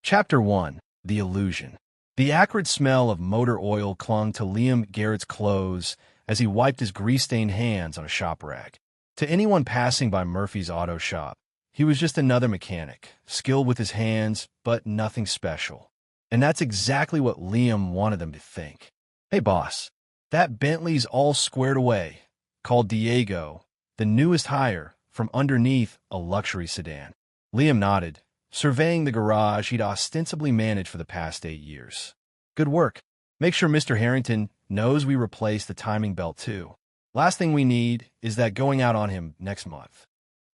Chapter 1. The Illusion. The acrid smell of motor oil clung to Liam Garrett's clothes as he wiped his grease-stained hands on a shop rag. To anyone passing by Murphy's auto shop, he was just another mechanic, skilled with his hands, but nothing special. And that's exactly what Liam wanted them to think. "Hey, boss, that Bentley's all squared away," called Diego, the newest hire, from underneath a luxury sedan. Liam nodded, surveying the garage he'd ostensibly managed for the past 8 years. "Good work. Make sure Mr. Harrington knows we replaced the timing belt, too. Last thing we need is that going out on him next month."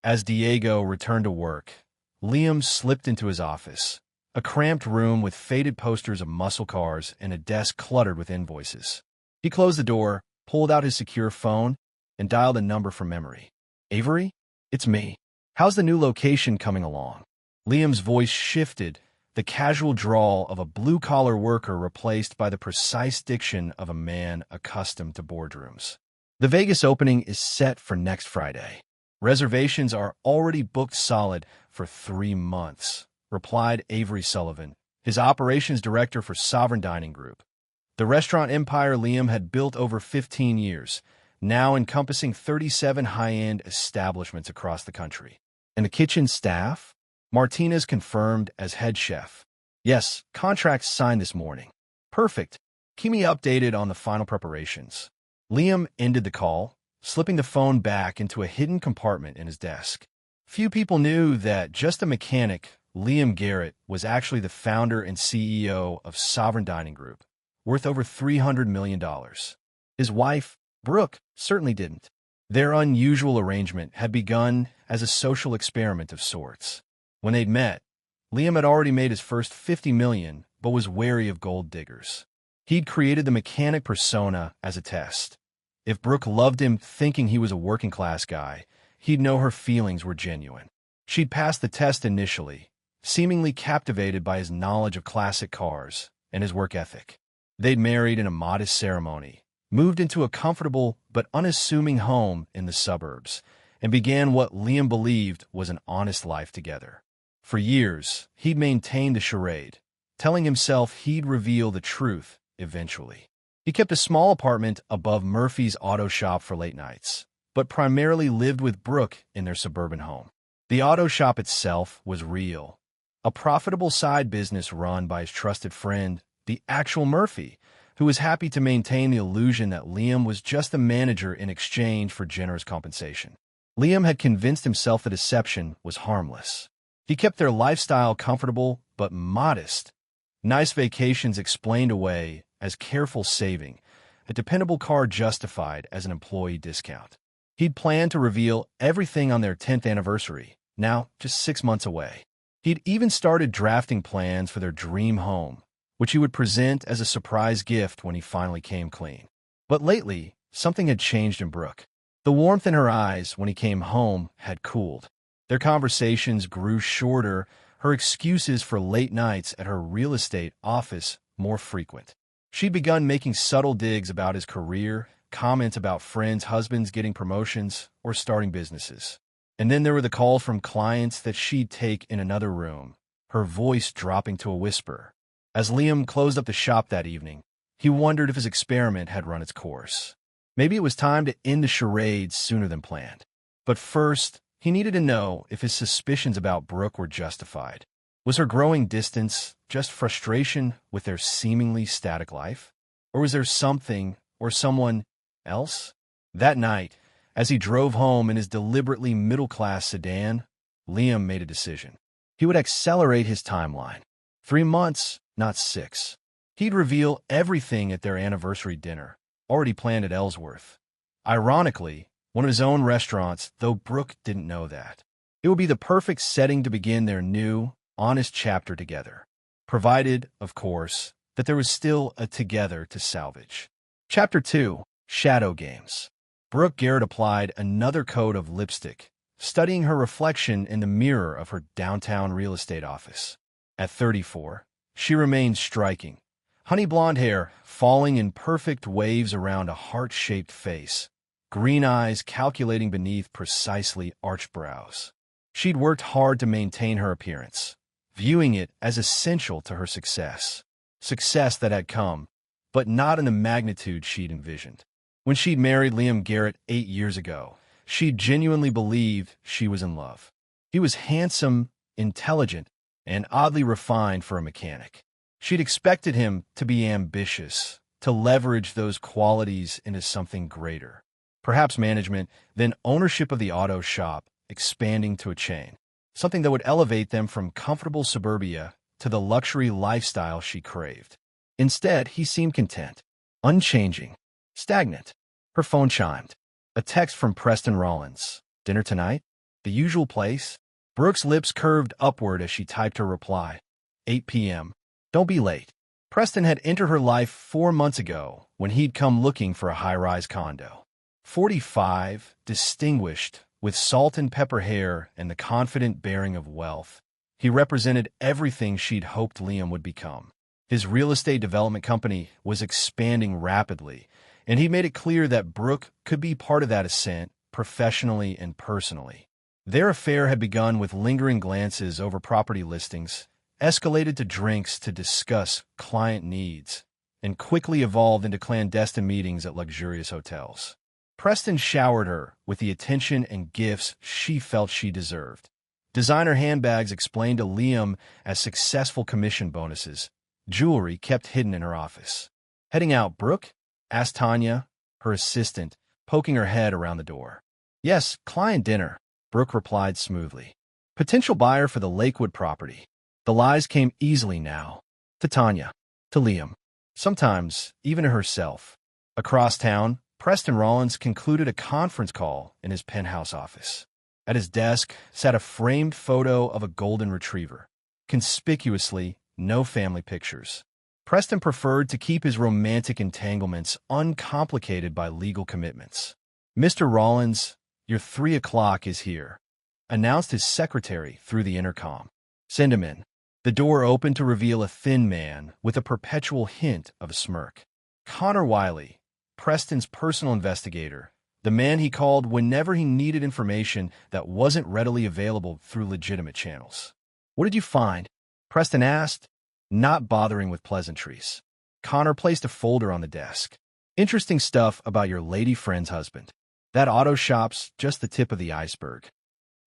As Diego returned to work, Liam slipped into his office, a cramped room with faded posters of muscle cars and a desk cluttered with invoices. He closed the door, pulled out his secure phone, and dialed a number from memory. "Avery? It's me. How's the new location coming along?" Liam's voice shifted, the casual drawl of a blue-collar worker replaced by the precise diction of a man accustomed to boardrooms. "The Vegas opening is set for next Friday. Reservations are already booked solid for 3 months," replied Avery Sullivan, his operations director for Sovereign Dining Group. The restaurant empire Liam had built over 15 years, now encompassing 37 high-end establishments across the country. "And the kitchen staff?" Martinez confirmed as head chef. "Yes, contracts signed this morning." "Perfect. Keep me updated on the final preparations." Liam ended the call, slipping the phone back into a hidden compartment in his desk. Few people knew that just a mechanic, Liam Garrett was actually the founder and CEO of Sovereign Dining Group, worth over $300 million. His wife, Brooke, certainly didn't. Their unusual arrangement had begun as a social experiment of sorts. When they'd met, Liam had already made his first $50 million, but was wary of gold diggers. He'd created the mechanic persona as a test. If Brooke loved him thinking he was a working-class guy, he'd know her feelings were genuine. She'd passed the test initially, seemingly captivated by his knowledge of classic cars and his work ethic. They'd married in a modest ceremony, moved into a comfortable but unassuming home in the suburbs, and began what Liam believed was an honest life together. For years, he'd maintained the charade, telling himself he'd reveal the truth eventually. He kept a small apartment above Murphy's auto shop for late nights, but primarily lived with Brooke in their suburban home. The auto shop itself was real, a profitable side business run by his trusted friend, the actual Murphy, who was happy to maintain the illusion that Liam was just the manager in exchange for generous compensation. Liam had convinced himself the deception was harmless. He kept their lifestyle comfortable but modest. Nice vacations explained away as careful saving, a dependable car justified as an employee discount. He'd planned to reveal everything on their 10th anniversary, now just 6 months away. He'd even started drafting plans for their dream home, which he would present as a surprise gift when he finally came clean. But lately, something had changed in Brooke. The warmth in her eyes when he came home had cooled. Their conversations grew shorter, her excuses for late nights at her real estate office more frequent. She'd begun making subtle digs about his career, comments about friends' husbands getting promotions or starting businesses. And then there were the calls from clients that she'd take in another room, her voice dropping to a whisper. As Liam closed up the shop that evening, he wondered if his experiment had run its course. Maybe it was time to end the charade sooner than planned. But first, he needed to know if his suspicions about Brooke were justified. Was her growing distance just frustration with their seemingly static life? Or was there something or someone else? That night, as he drove home in his deliberately middle-class sedan, Liam made a decision. He would accelerate his timeline. 3 months, not 6. He'd reveal everything at their anniversary dinner, already planned at Ellsworth. Ironically, one of his own restaurants, though Brooke didn't know that. It would be the perfect setting to begin their new, honest chapter together, provided, of course, that there was still a together to salvage. Chapter 2. Shadow Games. Brooke Garrett applied another coat of lipstick, studying her reflection in the mirror of her downtown real estate office. At 34, she remained striking. Honey blonde hair falling in perfect waves around a heart-shaped face, green eyes calculating beneath precisely arched brows. She'd worked hard to maintain her appearance, viewing it as essential to her success. Success that had come, but not in the magnitude she'd envisioned. When she'd married Liam Garrett 8 years ago, she genuinely believed she was in love. He was handsome, intelligent, and oddly refined for a mechanic. She'd expected him to be ambitious, to leverage those qualities into something greater. Perhaps management, then ownership of the auto shop, expanding to a chain. Something that would elevate them from comfortable suburbia to the luxury lifestyle she craved. Instead, he seemed content, unchanging, stagnant. Her phone chimed. A text from Preston Rollins. Dinner tonight? The usual place? Brooke's lips curved upward as she typed her reply. 8 p.m. Don't be late. Preston had entered her life 4 months ago when he'd come looking for a high-rise condo. 45, distinguished, with salt and pepper hair and the confident bearing of wealth. He represented everything she'd hoped Liam would become. His real estate development company was expanding rapidly, and he made it clear that Brooke could be part of that ascent, professionally and personally. Their affair had begun with lingering glances over property listings, escalated to drinks to discuss client needs, and quickly evolved into clandestine meetings at luxurious hotels. Preston showered her with the attention and gifts she felt she deserved. Designer handbags explained to Liam as successful commission bonuses, jewelry kept hidden in her office. Heading out, Brooke? Asked Tanya, her assistant, poking her head around the door. Yes, client dinner, Brooke replied smoothly. Potential buyer for the Lakewood property. The lies came easily now. To Tanya. To Liam. Sometimes, even to herself. Across town, Preston Rollins concluded a conference call in his penthouse office. At his desk sat a framed photo of a golden retriever. Conspicuously, no family pictures. Preston preferred to keep his romantic entanglements uncomplicated by legal commitments. Mr. Rollins, your 3 o'clock is here, announced his secretary through the intercom. Send him in. The door opened to reveal a thin man with a perpetual hint of a smirk. Connor Wiley, Preston's personal investigator, the man he called whenever he needed information that wasn't readily available through legitimate channels. What did you find? Preston asked, not bothering with pleasantries. Connor placed a folder on the desk. Interesting stuff about your lady friend's husband. That auto shop's just the tip of the iceberg.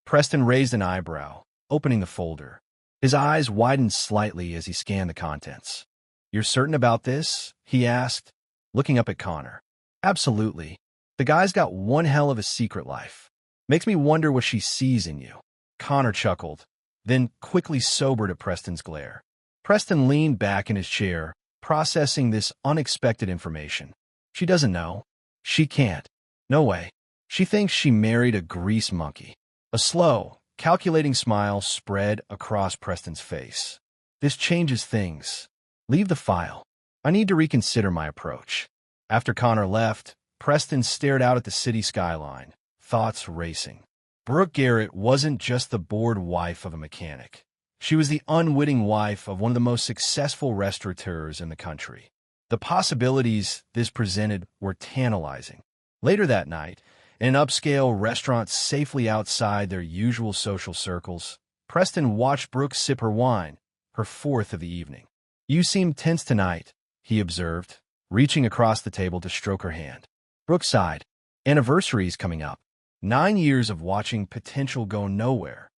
Preston raised an eyebrow, opening the folder. His eyes widened slightly as he scanned the contents. You're certain about this? He asked, looking up at Connor. Absolutely. The guy's got one hell of a secret life. Makes me wonder what she sees in you. Connor chuckled, then quickly sobered at Preston's glare. Preston leaned back in his chair, processing this unexpected information. She doesn't know. She can't. No way. She thinks she married a grease monkey. A slow, calculating smile spread across Preston's face. This changes things. Leave the file. I need to reconsider my approach. After Connor left, Preston stared out at the city skyline, thoughts racing. Brooke Garrett wasn't just the bored wife of a mechanic. She was the unwitting wife of one of the most successful restaurateurs in the country. The possibilities this presented were tantalizing. Later that night, in an upscale restaurant safely outside their usual social circles, Preston watched Brooke sip her wine, her 4th of the evening. You seem tense tonight, he observed, reaching across the table to stroke her hand. Brooke sighed. Anniversary's coming up. 9 years of watching potential go nowhere.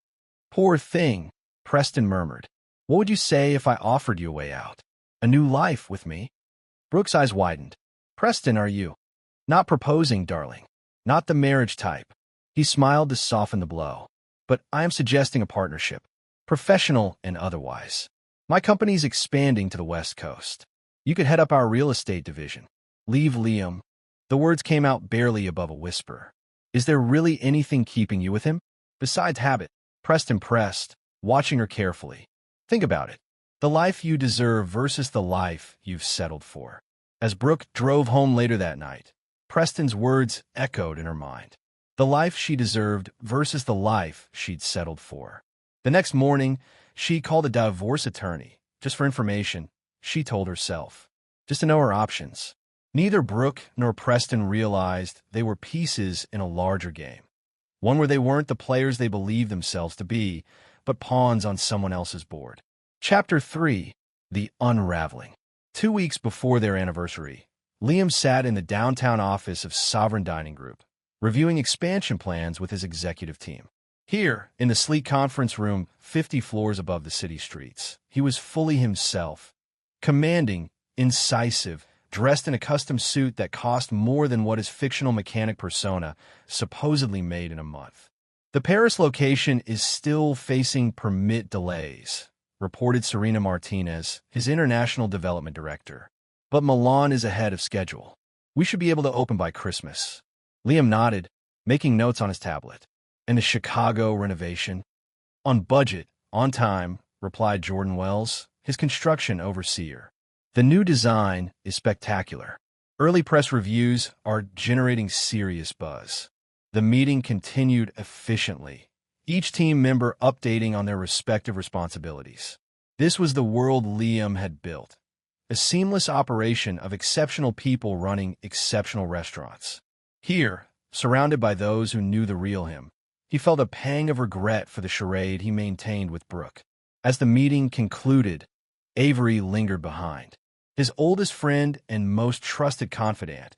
Poor thing, Preston murmured. What would you say if I offered you a way out? A new life with me? Brooke's eyes widened. Preston, are you? Not proposing, darling. Not the marriage type. He smiled to soften the blow. But I am suggesting a partnership, professional and otherwise. My company's expanding to the West Coast. You could head up our real estate division. Leave Liam. The words came out barely above a whisper. Is there really anything keeping you with him? Besides habit, Preston pressed, watching her carefully. Think about it. The life you deserve versus the life you've settled for. As Brooke drove home later that night, Preston's words echoed in her mind. The life she deserved versus the life she'd settled for. The next morning, she called a divorce attorney. Just for information, she told herself. Just to know her options. Neither Brooke nor Preston realized they were pieces in a larger game. One where they weren't the players they believed themselves to be, but pawns on someone else's board. Chapter 3. The Unraveling. 2 weeks before their anniversary, Liam sat in the downtown office of Sovereign Dining Group, reviewing expansion plans with his executive team. Here, in the sleek conference room 50 floors above the city streets, he was fully himself, commanding, incisive, dressed in a custom suit that cost more than what his fictional mechanic persona supposedly made in a month. The Paris location is still facing permit delays, reported Serena Martinez, his international development director. But Milan is ahead of schedule. We should be able to open by Christmas. Liam nodded, making notes on his tablet. And the Chicago renovation? On budget, on time, replied Jordan Wells, his construction overseer. The new design is spectacular. Early press reviews are generating serious buzz. The meeting continued efficiently, each team member updating on their respective responsibilities. This was the world Liam had built, a seamless operation of exceptional people running exceptional restaurants. Here, surrounded by those who knew the real him, he felt a pang of regret for the charade he maintained with Brooke. As the meeting concluded, Avery lingered behind. His oldest friend and most trusted confidant,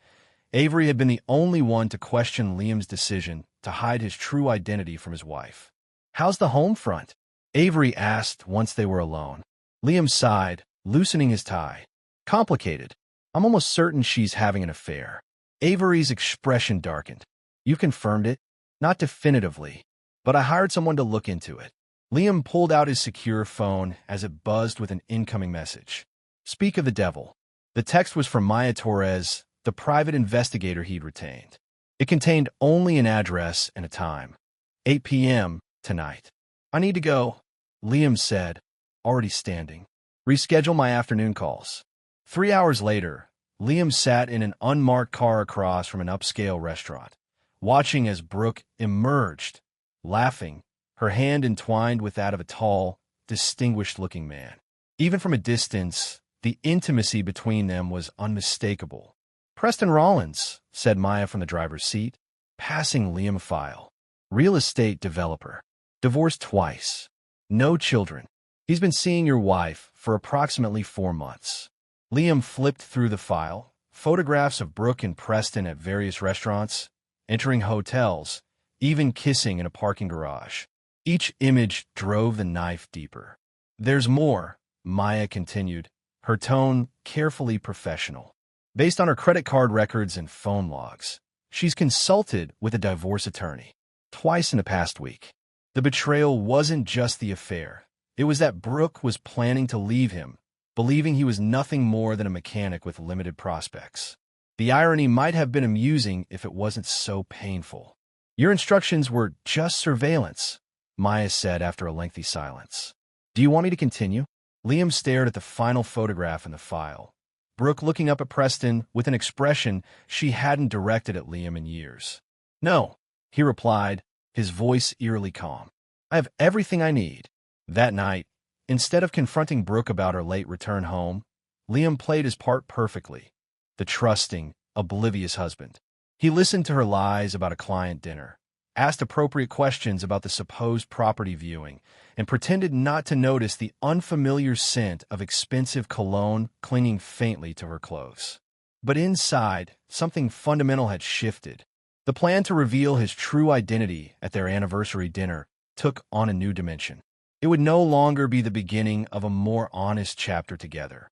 Avery had been the only one to question Liam's decision to hide his true identity from his wife. "How's the home front?" Avery asked once they were alone. Liam sighed, loosening his tie. "Complicated. I'm almost certain she's having an affair." Avery's expression darkened. "You confirmed it?" "Not definitively, but I hired someone to look into it." Liam pulled out his secure phone as it buzzed with an incoming message. Speak of the devil. The text was from Maya Torres, the private investigator he'd retained. It contained only an address and a time. 8 p.m. tonight. "I need to go," Liam said, already standing. "Reschedule my afternoon calls." 3 hours later, Liam sat in an unmarked car across from an upscale restaurant, watching as Brooke emerged, laughing, her hand entwined with that of a tall, distinguished-looking man. Even from a distance, the intimacy between them was unmistakable. "Preston Rollins," said Maya from the driver's seat, passing Liam a file. "Real estate developer. Divorced twice. No children. He's been seeing your wife for approximately 4 months." Liam flipped through the file, photographs of Brooke and Preston at various restaurants, entering hotels, even kissing in a parking garage. Each image drove the knife deeper. "There's more," Maya continued, her tone carefully professional. "Based on her credit card records and phone logs, she's consulted with a divorce attorney twice in the past week. The betrayal wasn't just the affair. It was that Brooke was planning to leave him, believing he was nothing more than a mechanic with limited prospects. The irony might have been amusing if it wasn't so painful. "Your instructions were just surveillance," Maya said after a lengthy silence. "Do you want me to continue?" Liam stared at the final photograph in the file, Brooke looking up at Preston with an expression she hadn't directed at Liam in years. "No," he replied, his voice eerily calm. "I have everything I need." That night, instead of confronting Brooke about her late return home, Liam played his part perfectly, the trusting, oblivious husband. He listened to her lies about a client dinner, asked appropriate questions about the supposed property viewing, and pretended not to notice the unfamiliar scent of expensive cologne clinging faintly to her clothes. But inside, something fundamental had shifted. The plan to reveal his true identity at their anniversary dinner took on a new dimension. It would no longer be the beginning of a more honest chapter together.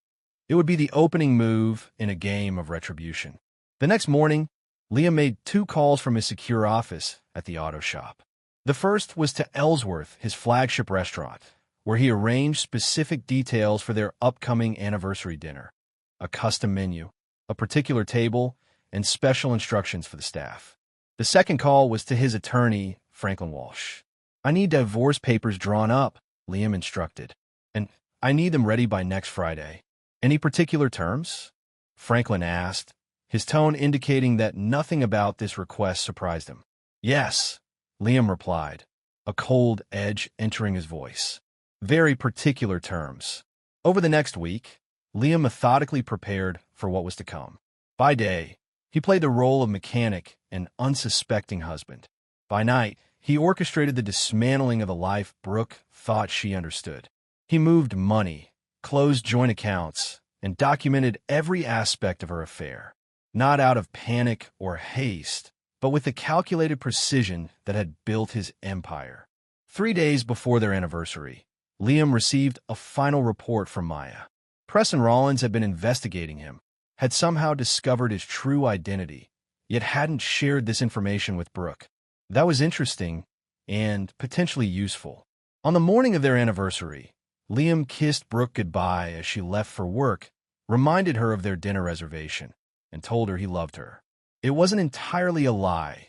It would be the opening move in a game of retribution. The next morning, Liam made 2 calls from his secure office at the auto shop. The first was to Ellsworth, his flagship restaurant, where he arranged specific details for their upcoming anniversary dinner: a custom menu, a particular table, and special instructions for the staff. The second call was to his attorney, Franklin Walsh. "I need divorce papers drawn up," Liam instructed, "and I need them ready by next Friday." "Any particular terms?" Franklin asked, his tone indicating that nothing about this request surprised him. "Yes," Liam replied, a cold edge entering his voice. "Very particular terms." Over the next week, Liam methodically prepared for what was to come. By day, he played the role of mechanic and unsuspecting husband. By night, he orchestrated the dismantling of the life Brooke thought she understood. He moved money, closed joint accounts, and documented every aspect of her affair, not out of panic or haste, but with the calculated precision that had built his empire. 3 days before their anniversary, Liam received a final report from Maya. Preston Rollins had been investigating him, had somehow discovered his true identity, yet hadn't shared this information with Brooke. That was interesting and potentially useful. On the morning of their anniversary, Liam kissed Brooke goodbye as she left for work, reminded her of their dinner reservation, and told her he loved her. It wasn't entirely a lie.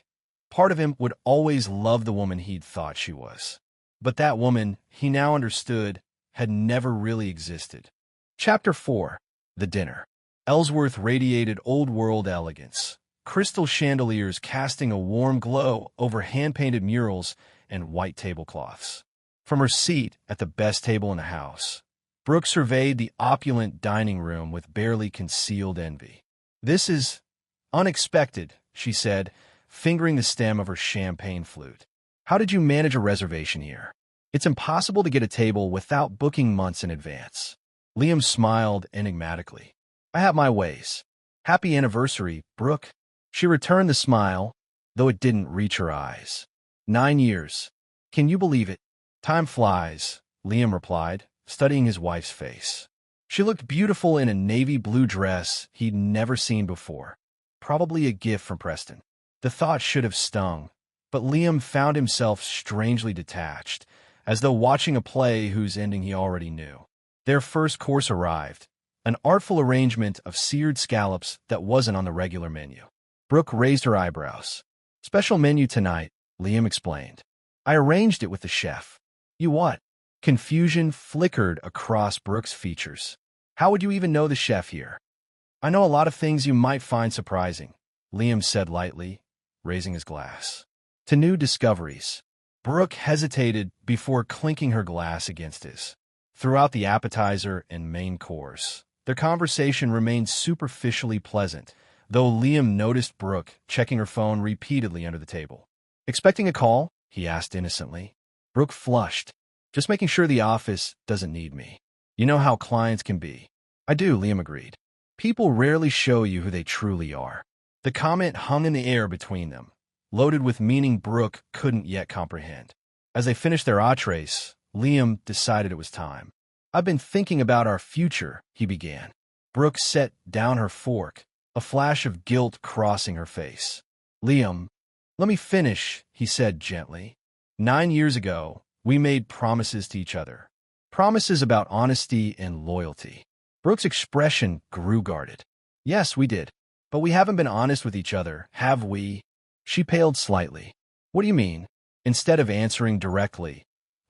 Part of him would always love the woman he'd thought she was. But that woman, he now understood, had never really existed. Chapter 4. The Dinner. Ellsworth radiated old-world elegance, crystal chandeliers casting a warm glow over hand-painted murals and white tablecloths. From her seat at the best table in the house, Brooke surveyed the opulent dining room with barely concealed envy. "This is unexpected," she said, fingering the stem of her champagne flute. "How did you manage a reservation here? It's impossible to get a table without booking months in advance." Liam smiled enigmatically. "I have my ways. Happy anniversary, Brooke." She returned the smile, though it didn't reach her eyes. 9 years. Can you believe it? Time flies, Liam replied, studying his wife's face. She looked beautiful in a navy blue dress he'd never seen before, probably a gift from Preston. The thought should have stung, but Liam found himself strangely detached, as though watching a play whose ending he already knew. Their first course arrived, an artful arrangement of seared scallops that wasn't on the regular menu. Brooke raised her eyebrows. "Special menu tonight," Liam explained. "I arranged it with the chef." "You what?" Confusion flickered across Brooke's features. "How would you even know the chef here?" "I know a lot of things you might find surprising," Liam said lightly, raising his glass. "To new discoveries." Brooke hesitated before clinking her glass against his. Throughout the appetizer and main course, their conversation remained superficially pleasant, though Liam noticed Brooke checking her phone repeatedly under the table. "Expecting a call?" he asked innocently. Brooke flushed. "Just making sure the office doesn't need me. You know how clients can be." "I do," Liam agreed. "People rarely show you who they truly are." The comment hung in the air between them, loaded with meaning Brooke couldn't yet comprehend. As they finished their entrees, Liam decided it was time. "I've been thinking about our future," he began. Brooke set down her fork, a flash of guilt crossing her face. "Liam, let me finish," he said gently. 9 years ago, we made promises to each other. Promises about honesty and loyalty." Brooke's expression grew guarded. "Yes, we did. But we haven't been honest with each other, have we?" She paled slightly. "What do you mean?" Instead of answering directly,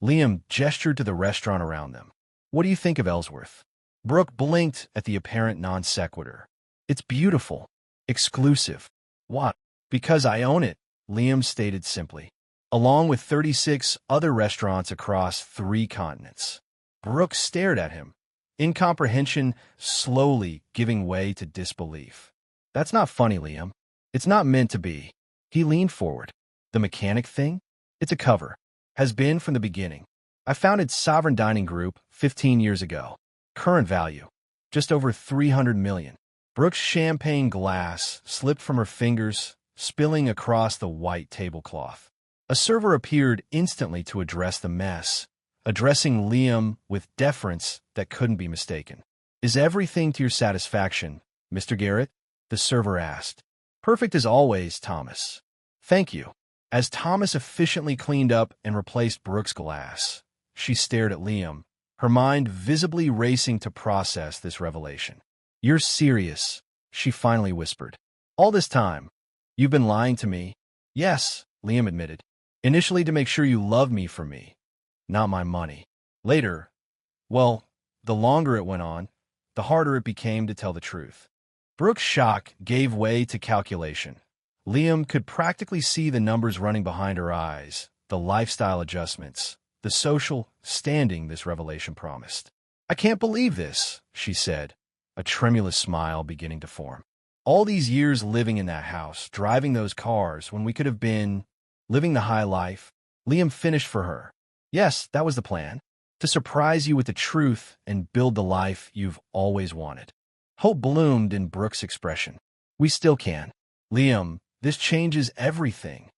Liam gestured to the restaurant around them. "What do you think of Ellsworth?" Brooke blinked at the apparent non sequitur. "It's beautiful. Exclusive." "What?" "Because I own it," Liam stated simply, along with 36 other restaurants across 3 continents. Brooke stared at him, incomprehension slowly giving way to disbelief. "That's not funny, Liam. It's not meant to be." He leaned forward. "The mechanic thing? It's a cover. Has been from the beginning. I founded Sovereign Dining Group 15 years ago. Current value, just over 300 million. Brooke's champagne glass slipped from her fingers, spilling across the white tablecloth. A server appeared instantly to address the mess, addressing Liam with deference that couldn't be mistaken. "Is everything to your satisfaction, Mr. Garrett?" the server asked. "Perfect as always, Thomas." "Thank you." As Thomas efficiently cleaned up and replaced Brooke's glass, she stared at Liam, her mind visibly racing to process this revelation. "You're serious," she finally whispered. "All this time, you've been lying to me?" "Yes," Liam admitted. "Initially to make sure you love me for me, not my money. Later, well, the longer it went on, the harder it became to tell the truth." Brooke's shock gave way to calculation. Liam could practically see the numbers running behind her eyes, the lifestyle adjustments, the social standing this revelation promised. "I can't believe this," she said, a tremulous smile beginning to form. "All these years living in that house, driving those cars, when we could have been living the high life." Liam finished for her. "Yes, that was the plan. To to surprise you with the truth and build the life you've always wanted. Hope bloomed in Brooke's expression. We still can. Liam, this changes everything.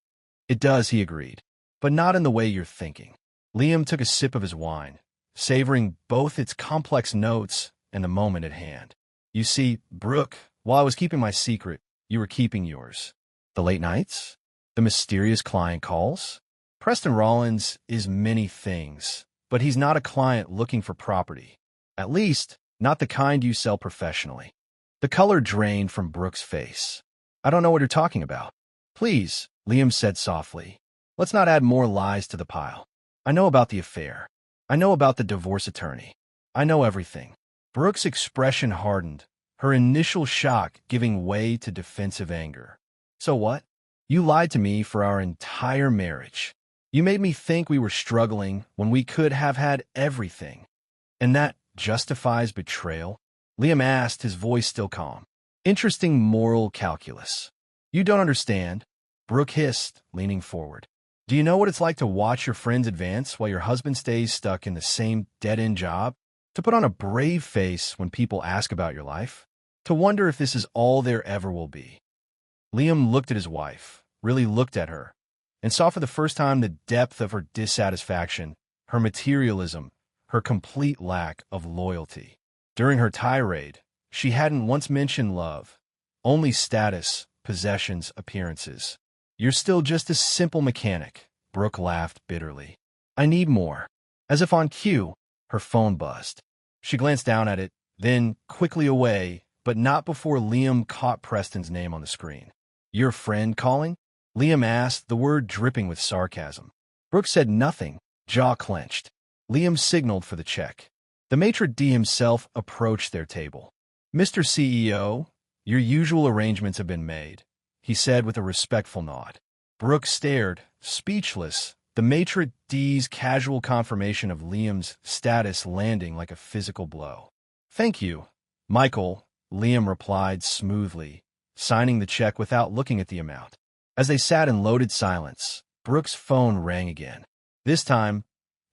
It does, he agreed, but not in the way you're thinking. Liam took a sip of his wine, savoring both its complex notes and the moment at hand. You see, Brooke, while I was keeping my secret, you were keeping yours. The late nights? The mysterious client calls? Preston Rollins is many things, but he's not a client looking for property. At least, not the kind you sell professionally. The color drained from Brooke's face. I don't know what you're talking about. Please, Liam said softly. Let's not add more lies to the pile. I know about the affair. I know about the divorce attorney. I know everything. Brooke's expression hardened, her initial shock giving way to defensive anger. So what? You lied to me for our entire marriage. You made me think we were struggling when we could have had everything. And that justifies betrayal? Liam asked, his voice still calm. Interesting moral calculus. You don't understand, Brooke hissed, leaning forward. Do you know what it's like to watch your friends advance while your husband stays stuck in the same dead-end job? To put on a brave face when people ask about your life? To wonder if this is all there ever will be? Liam looked at his wife, really looked at her, and saw for the first time the depth of her dissatisfaction, her materialism, her complete lack of loyalty. During her tirade, she hadn't once mentioned love, only status, possessions, appearances. You're still just a simple mechanic, Brooke laughed bitterly. I need more. As if on cue, her phone buzzed. She glanced down at it, then quickly away, but not before Liam caught Preston's name on the screen. Your friend calling? Liam asked, the word dripping with sarcasm. Brooke said nothing, jaw clenched. Liam signaled for the check. The maitre d' himself approached their table. Mr. CEO, your usual arrangements have been made, he said with a respectful nod. Brooke stared, speechless, the maitre d's casual confirmation of Liam's status landing like a physical blow. Thank you, Michael, Liam replied smoothly, signing the check without looking at the amount. As they sat in loaded silence, Brooke's phone rang again. This time,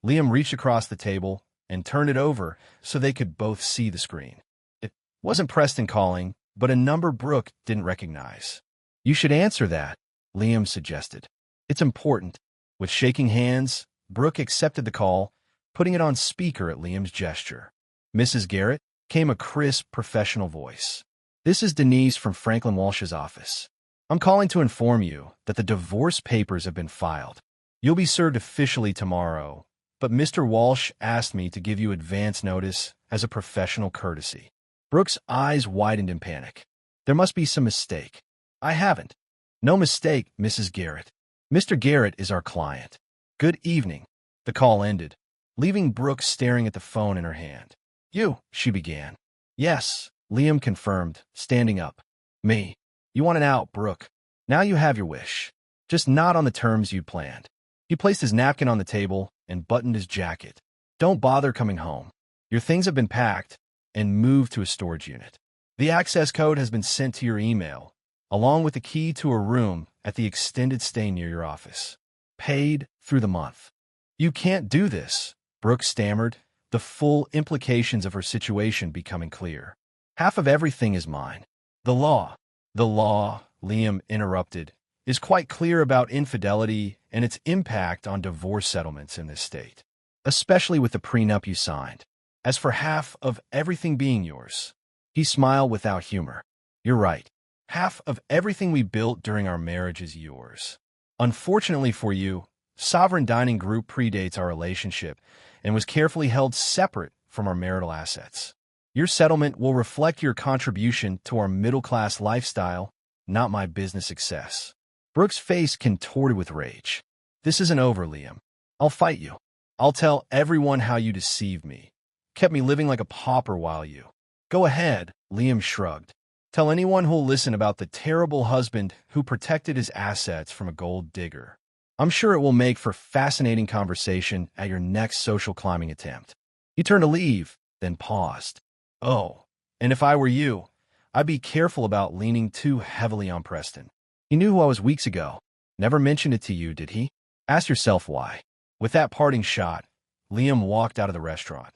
Liam reached across the table and turned it over so they could both see the screen. It wasn't Preston calling, but a number Brooke didn't recognize. You should answer that, Liam suggested. It's important. With shaking hands, Brooke accepted the call, putting it on speaker at Liam's gesture. Mrs. Garrett, came a crisp, professional voice. This is Denise from Franklin Walsh's office. I'm calling to inform you that the divorce papers have been filed. You'll be served officially tomorrow, but Mr. Walsh asked me to give you advance notice as a professional courtesy. Brooke's eyes widened in panic. There must be some mistake. I haven't. No mistake, Mrs. Garrett. Mr. Garrett is our client. Good evening. The call ended, leaving Brooke staring at the phone in her hand. You, she began. Yes, Liam confirmed, standing up. Me. You want an out, Brooke. Now you have your wish. Just not on the terms you planned. He placed his napkin on the table and buttoned his jacket. Don't bother coming home. Your things have been packed and moved to a storage unit. The access code has been sent to your email, along with the key to a room at the extended stay near your office. Paid through the month. You can't do this, Brooke stammered, the full implications of her situation becoming clear. Half of everything is mine. The law, Liam interrupted, is quite clear about infidelity and its impact on divorce settlements in this state, especially with the prenup you signed. As for half of everything being yours, he smiled without humor. You're right. Half of everything we built during our marriage is yours. Unfortunately for you, Sovereign Dining Group predates our relationship and was carefully held separate from our marital assets. Your settlement will reflect your contribution to our middle-class lifestyle, not my business success. Brooke's face contorted with rage. This isn't over, Liam. I'll fight you. I'll tell everyone how you deceived me. Kept me living like a pauper while you. Go ahead, Liam shrugged. Tell anyone who'll listen about the terrible husband who protected his assets from a gold digger. I'm sure it will make for fascinating conversation at your next social climbing attempt. He turned to leave, then paused. Oh, and if I were you, I'd be careful about leaning too heavily on Preston. He knew who I was weeks ago. Never mentioned it to you, did he? Ask yourself why. With that parting shot, Liam walked out of the restaurant,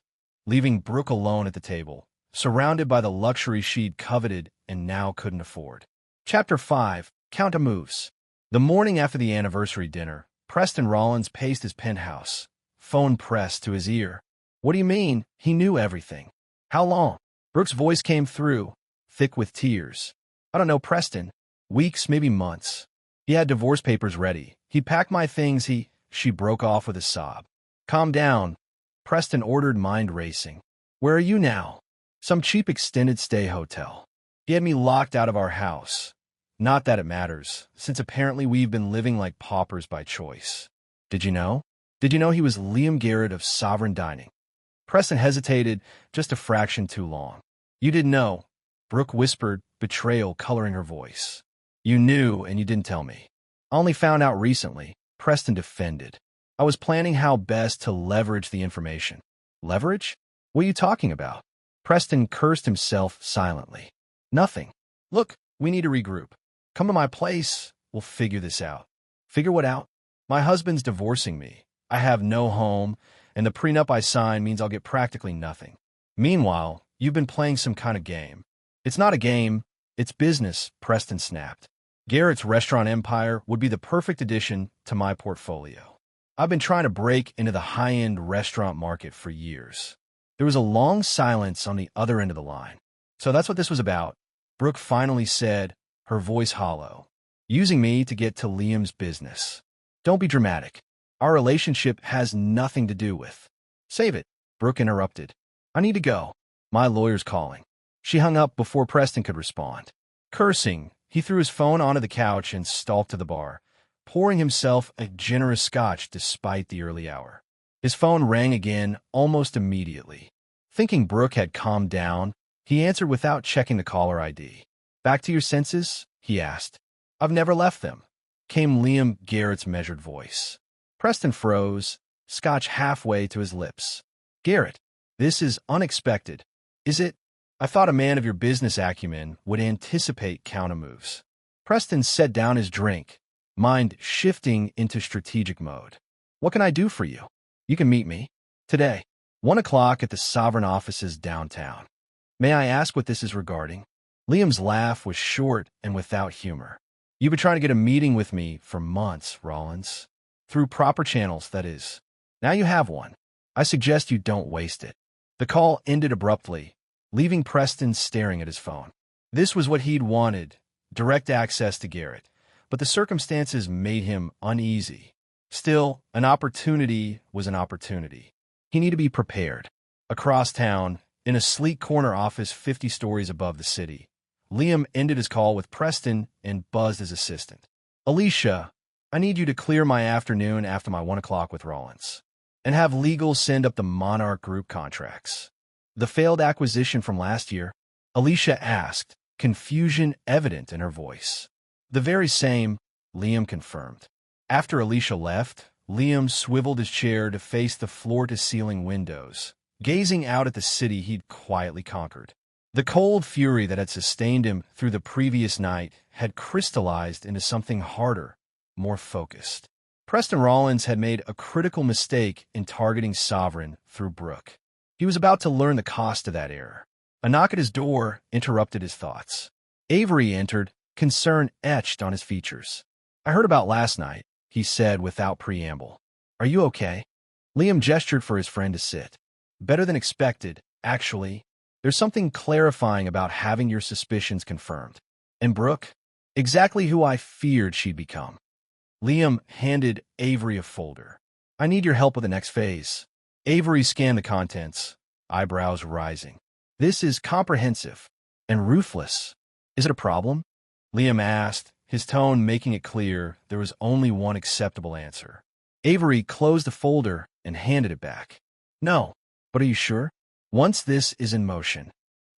leaving Brooke alone at the table, surrounded by the luxury she'd coveted and now couldn't afford. Chapter 5. Counter Moves. The morning after the anniversary dinner, Preston Rollins paced his penthouse, phone pressed to his ear. What do you mean? He knew everything. How long? Brooke's voice came through, thick with tears. I don't know, Preston. Weeks, maybe months. He had divorce papers ready. He packed my things. She broke off with a sob. Calm down. Preston ordered, mind racing. Where are you now? Some cheap extended stay hotel. He had me locked out of our house. Not that it matters, since apparently we've been living like paupers by choice. Did you know? Did you know he was Liam Garrett of Sovereign Dining? Preston hesitated just a fraction too long. You didn't know, Brooke whispered, betrayal coloring her voice. You knew and you didn't tell me. I only found out recently, Preston defended. I was planning how best to leverage the information. Leverage? What are you talking about? Preston cursed himself silently. Nothing. Look, we need to regroup. Come to my place. We'll figure this out. Figure what out? My husband's divorcing me. I have no home, and the prenup I signed means I'll get practically nothing. Meanwhile, you've been playing some kind of game. It's not a game. It's business, Preston snapped. Garrett's restaurant empire would be the perfect addition to my portfolio. I've been trying to break into the high-end restaurant market for years. There was a long silence on the other end of the line. So that's what this was about, Brooke finally said, her voice hollow. Using me to get to Liam's business. Don't be dramatic. Our relationship has nothing to do with. Save it, Brooke interrupted. I need to go. My lawyer's calling. She hung up before Preston could respond. Cursing, he threw his phone onto the couch and stalked to the bar, pouring himself a generous scotch despite the early hour. His phone rang again almost immediately. Thinking Brooke had calmed down, he answered without checking the caller ID. Back to your senses? He asked. I've never left them, came Liam Garrett's measured voice. Preston froze, scotch halfway to his lips. Garrett, this is unexpected. Is it? I thought a man of your business acumen would anticipate countermoves. Preston set down his drink, mind shifting into strategic mode. What can I do for you? You can meet me. Today, 1 o'clock at the Sovereign offices downtown. May I ask what this is regarding? Liam's laugh was short and without humor. You've been trying to get a meeting with me for months, Rollins. Through proper channels, that is. Now you have one. I suggest you don't waste it. The call ended abruptly, leaving Preston staring at his phone. This was what he'd wanted, direct access to Garrett, but the circumstances made him uneasy. Still, an opportunity was an opportunity. He needed to be prepared. Across town, in a sleek corner office 50 stories above the city, Liam ended his call with Preston and buzzed his assistant. Alicia, I need you to clear my afternoon after my 1 o'clock with Rollins, and have legal send up the Monarch Group contracts. The failed acquisition from last year? Alicia asked, confusion evident in her voice. The very same, Liam confirmed. After Alicia left, Liam swiveled his chair to face the floor-to-ceiling windows, gazing out at the city he'd quietly conquered. The cold fury that had sustained him through the previous night had crystallized into something harder, more focused. Preston Rollins had made a critical mistake in targeting Sovereign through Brooke. He was about to learn the cost of that error. A knock at his door interrupted his thoughts. Avery entered, concern etched on his features. I heard about last night, he said without preamble. Are you okay? Liam gestured for his friend to sit. Better than expected, actually. There's something clarifying about having your suspicions confirmed. And Brooke? Exactly who I feared she'd become. Liam handed Avery a folder. I need your help with the next phase. Avery scanned the contents, eyebrows rising. This is comprehensive and ruthless. Is it a problem? Liam asked, his tone making it clear there was only one acceptable answer. Avery closed the folder and handed it back. No, but are you sure? Once this is in motion.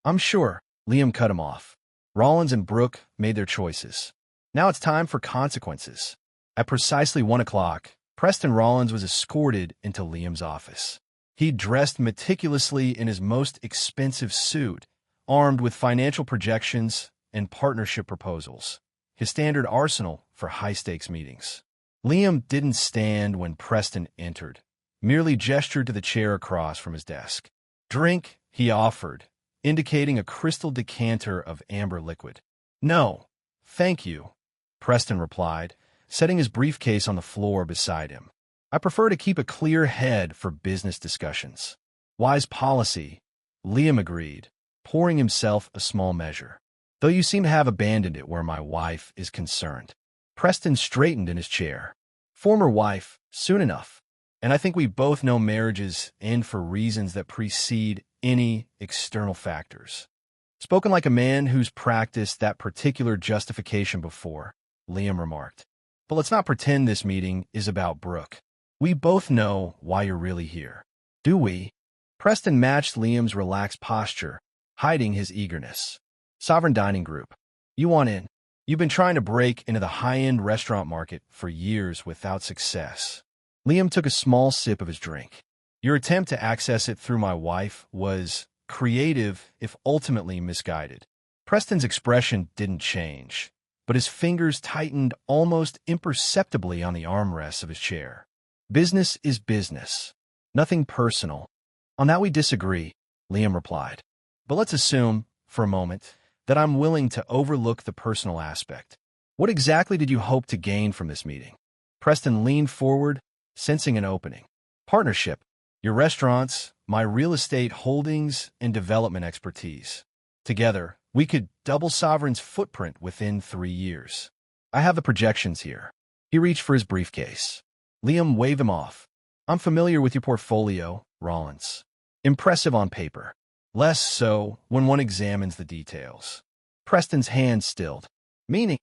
I'm sure, Liam cut him off. Rollins and Brooke made their choices. Now it's time for consequences. At precisely 1 o'clock, Preston Rollins was escorted into Liam's office. He dressed meticulously in his most expensive suit, armed with financial projections and partnership proposals, his standard arsenal for high-stakes meetings. Liam didn't stand when Preston entered, merely gestured to the chair across from his desk. Drink, he offered, indicating a crystal decanter of amber liquid. No, thank you, Preston replied, setting his briefcase on the floor beside him. I prefer to keep a clear head for business discussions. Wise policy, Liam agreed, pouring himself a small measure. Though you seem to have abandoned it where my wife is concerned. Preston straightened in his chair. Former wife, soon enough. And I think we both know marriages end for reasons that precede any external factors. Spoken like a man who's practiced that particular justification before, Liam remarked. But let's not pretend this meeting is about Brooke. We both know why you're really here. Do we? Preston matched Liam's relaxed posture, hiding his eagerness. Sovereign Dining Group. You want in? You've been trying to break into the high-end restaurant market for years without success. Liam took a small sip of his drink. Your attempt to access it through my wife was creative, if ultimately misguided. Preston's expression didn't change, but his fingers tightened almost imperceptibly on the armrests of his chair. Business is business. Nothing personal. On that we disagree, Liam replied. But let's assume, for a moment, that I'm willing to overlook the personal aspect. What exactly did you hope to gain from this meeting? Preston leaned forward, sensing an opening. Partnership. Your restaurants, my real estate holdings, and development expertise. Together, we could double Sovereign's footprint within 3 years. I have the projections here. He reached for his briefcase. Liam waved him off. I'm familiar with your portfolio, Rollins. Impressive on paper. Less so when one examines the details. Preston's hand stilled. Meaning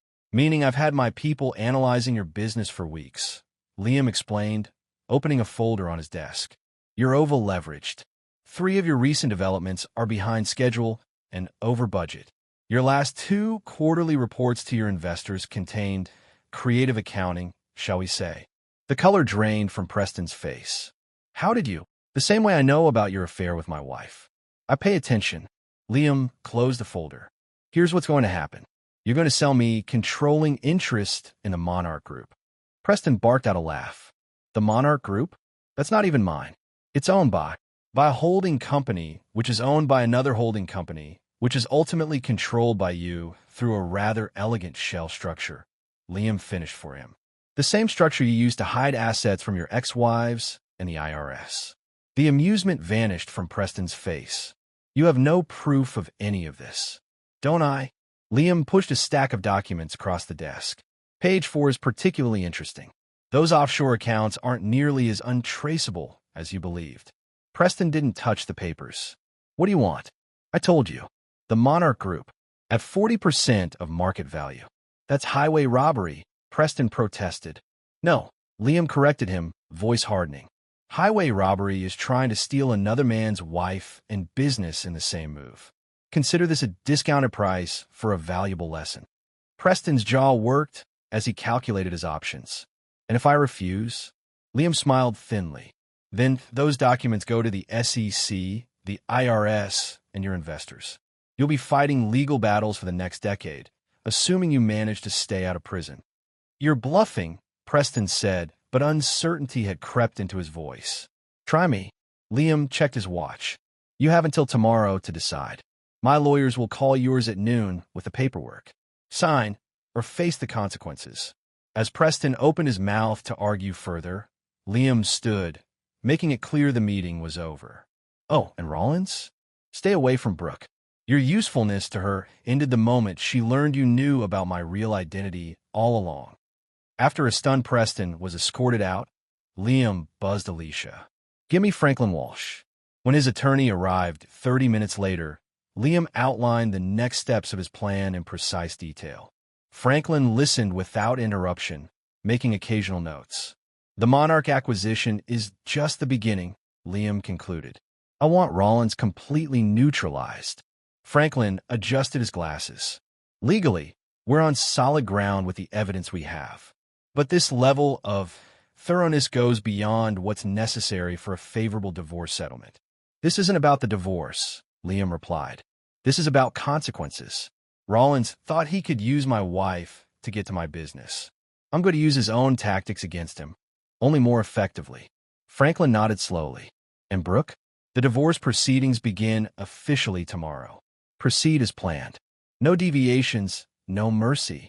I've had my people analyzing your business for weeks. Liam explained, opening a folder on his desk. You're over-leveraged. 3 of your recent developments are behind schedule and over budget. Your last 2 quarterly reports to your investors contained creative accounting, shall we say. The color drained from Preston's face. How did you? The same way I know about your affair with my wife. I pay attention. Liam closed the folder. Here's what's going to happen. You're going to sell me controlling interest in the Monarch Group. Preston barked out a laugh. The Monarch Group? That's not even mine. It's owned by a holding company, which is owned by another holding company, which is ultimately controlled by you through a rather elegant shell structure. Liam finished for him. The same structure you used to hide assets from your ex-wives and the IRS. The amusement vanished from Preston's face. You have no proof of any of this. Don't I? Liam pushed a stack of documents across the desk. Page 4 is particularly interesting. Those offshore accounts aren't nearly as untraceable as you believed. Preston didn't touch the papers. What do you want? I told you. The Monarch Group, at 40% of market value. That's highway robbery, Preston protested. No, Liam corrected him, voice hardening. Highway robbery is trying to steal another man's wife and business in the same move. Consider this a discounted price for a valuable lesson. Preston's jaw worked as he calculated his options. And if I refuse? Liam smiled thinly. Then those documents go to the SEC, the IRS, and your investors. You'll be fighting legal battles for the next decade, assuming you manage to stay out of prison. You're bluffing, Preston said, but uncertainty had crept into his voice. Try me. Liam checked his watch. You have until tomorrow to decide. My lawyers will call yours at noon with the paperwork. Sign, or face the consequences. As Preston opened his mouth to argue further, Liam stood, making it clear the meeting was over. Oh, and Rollins? Stay away from Brooke. Your usefulness to her ended the moment she learned you knew about my real identity all along. After a stunned Preston was escorted out, Liam buzzed Alicia. Give me Franklin Walsh. When his attorney arrived 30 minutes later, Liam outlined the next steps of his plan in precise detail. Franklin listened without interruption, making occasional notes. The Monarch acquisition is just the beginning, Liam concluded. I want Rollins completely neutralized. Franklin adjusted his glasses. Legally, we're on solid ground with the evidence we have. But this level of thoroughness goes beyond what's necessary for a favorable divorce settlement. This isn't about the divorce, Liam replied. This is about consequences. Rollins thought he could use my wife to get to my business. I'm going to use his own tactics against him, only more effectively. Franklin nodded slowly. And Brooke? The divorce proceedings begin officially tomorrow. Proceed as planned. No deviations, no mercy.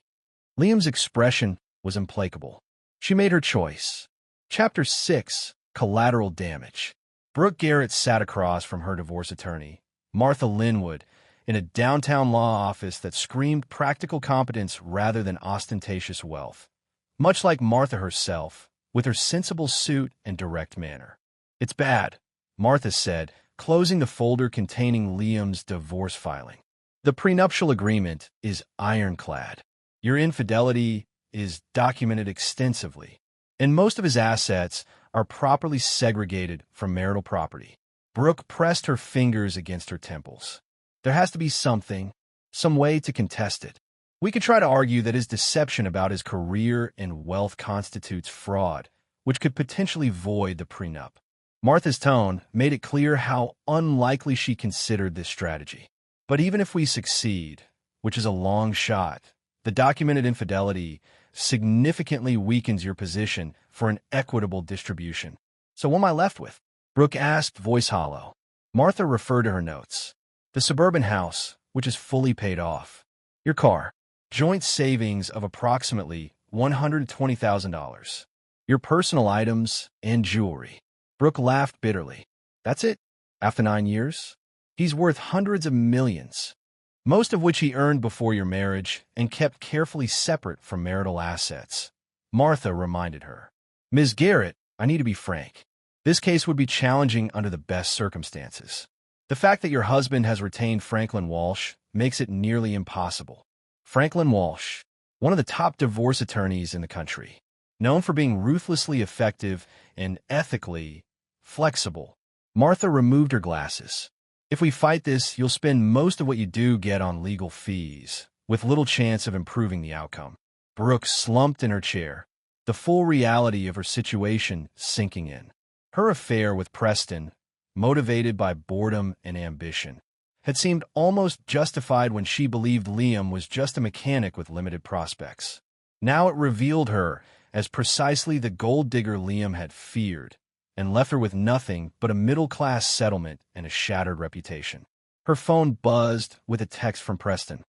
Liam's expression was implacable. She made her choice. Chapter 6, Collateral Damage. Brooke Garrett sat across from her divorce attorney, Martha Linwood, in a downtown law office that screamed practical competence rather than ostentatious wealth. Much like Martha herself, with her sensible suit and direct manner. "It's bad," Martha said, closing the folder containing Liam's divorce filing. "The prenuptial agreement is ironclad. Your infidelity is documented extensively, and most of his assets are properly segregated from marital property." Brooke pressed her fingers against her temples. "There has to be something, some way to contest it. We could try to argue that his deception about his career and wealth constitutes fraud, which could potentially void the prenup." Martha's tone made it clear how unlikely she considered this strategy. "But even if we succeed, which is a long shot, the documented infidelity significantly weakens your position for an equitable distribution. So what am I left with?" Brooke asked, voice hollow. Martha referred to her notes. "The suburban house, which is fully paid off. Your car. Joint savings of approximately $120,000. Your personal items and jewelry." Brooke laughed bitterly. "That's it? After 9 years? He's worth hundreds of millions, most of which he earned before your marriage and kept carefully separate from marital assets." Martha reminded her. "Ms. Garrett, I need to be frank. This case would be challenging under the best circumstances. The fact that your husband has retained Franklin Walsh makes it nearly impossible." Franklin Walsh, one of the top divorce attorneys in the country, known for being ruthlessly effective and ethically flexible. Martha removed her glasses. "If we fight this, you'll spend most of what you do get on legal fees, with little chance of improving the outcome." Brooke slumped in her chair, the full reality of her situation sinking in. Her affair with Preston, motivated by boredom and ambition, had seemed almost justified when she believed Liam was just a mechanic with limited prospects. Now it revealed her as precisely the gold digger Liam had feared, and left her with nothing but a middle-class settlement and a shattered reputation. Her phone buzzed with a text from Preston.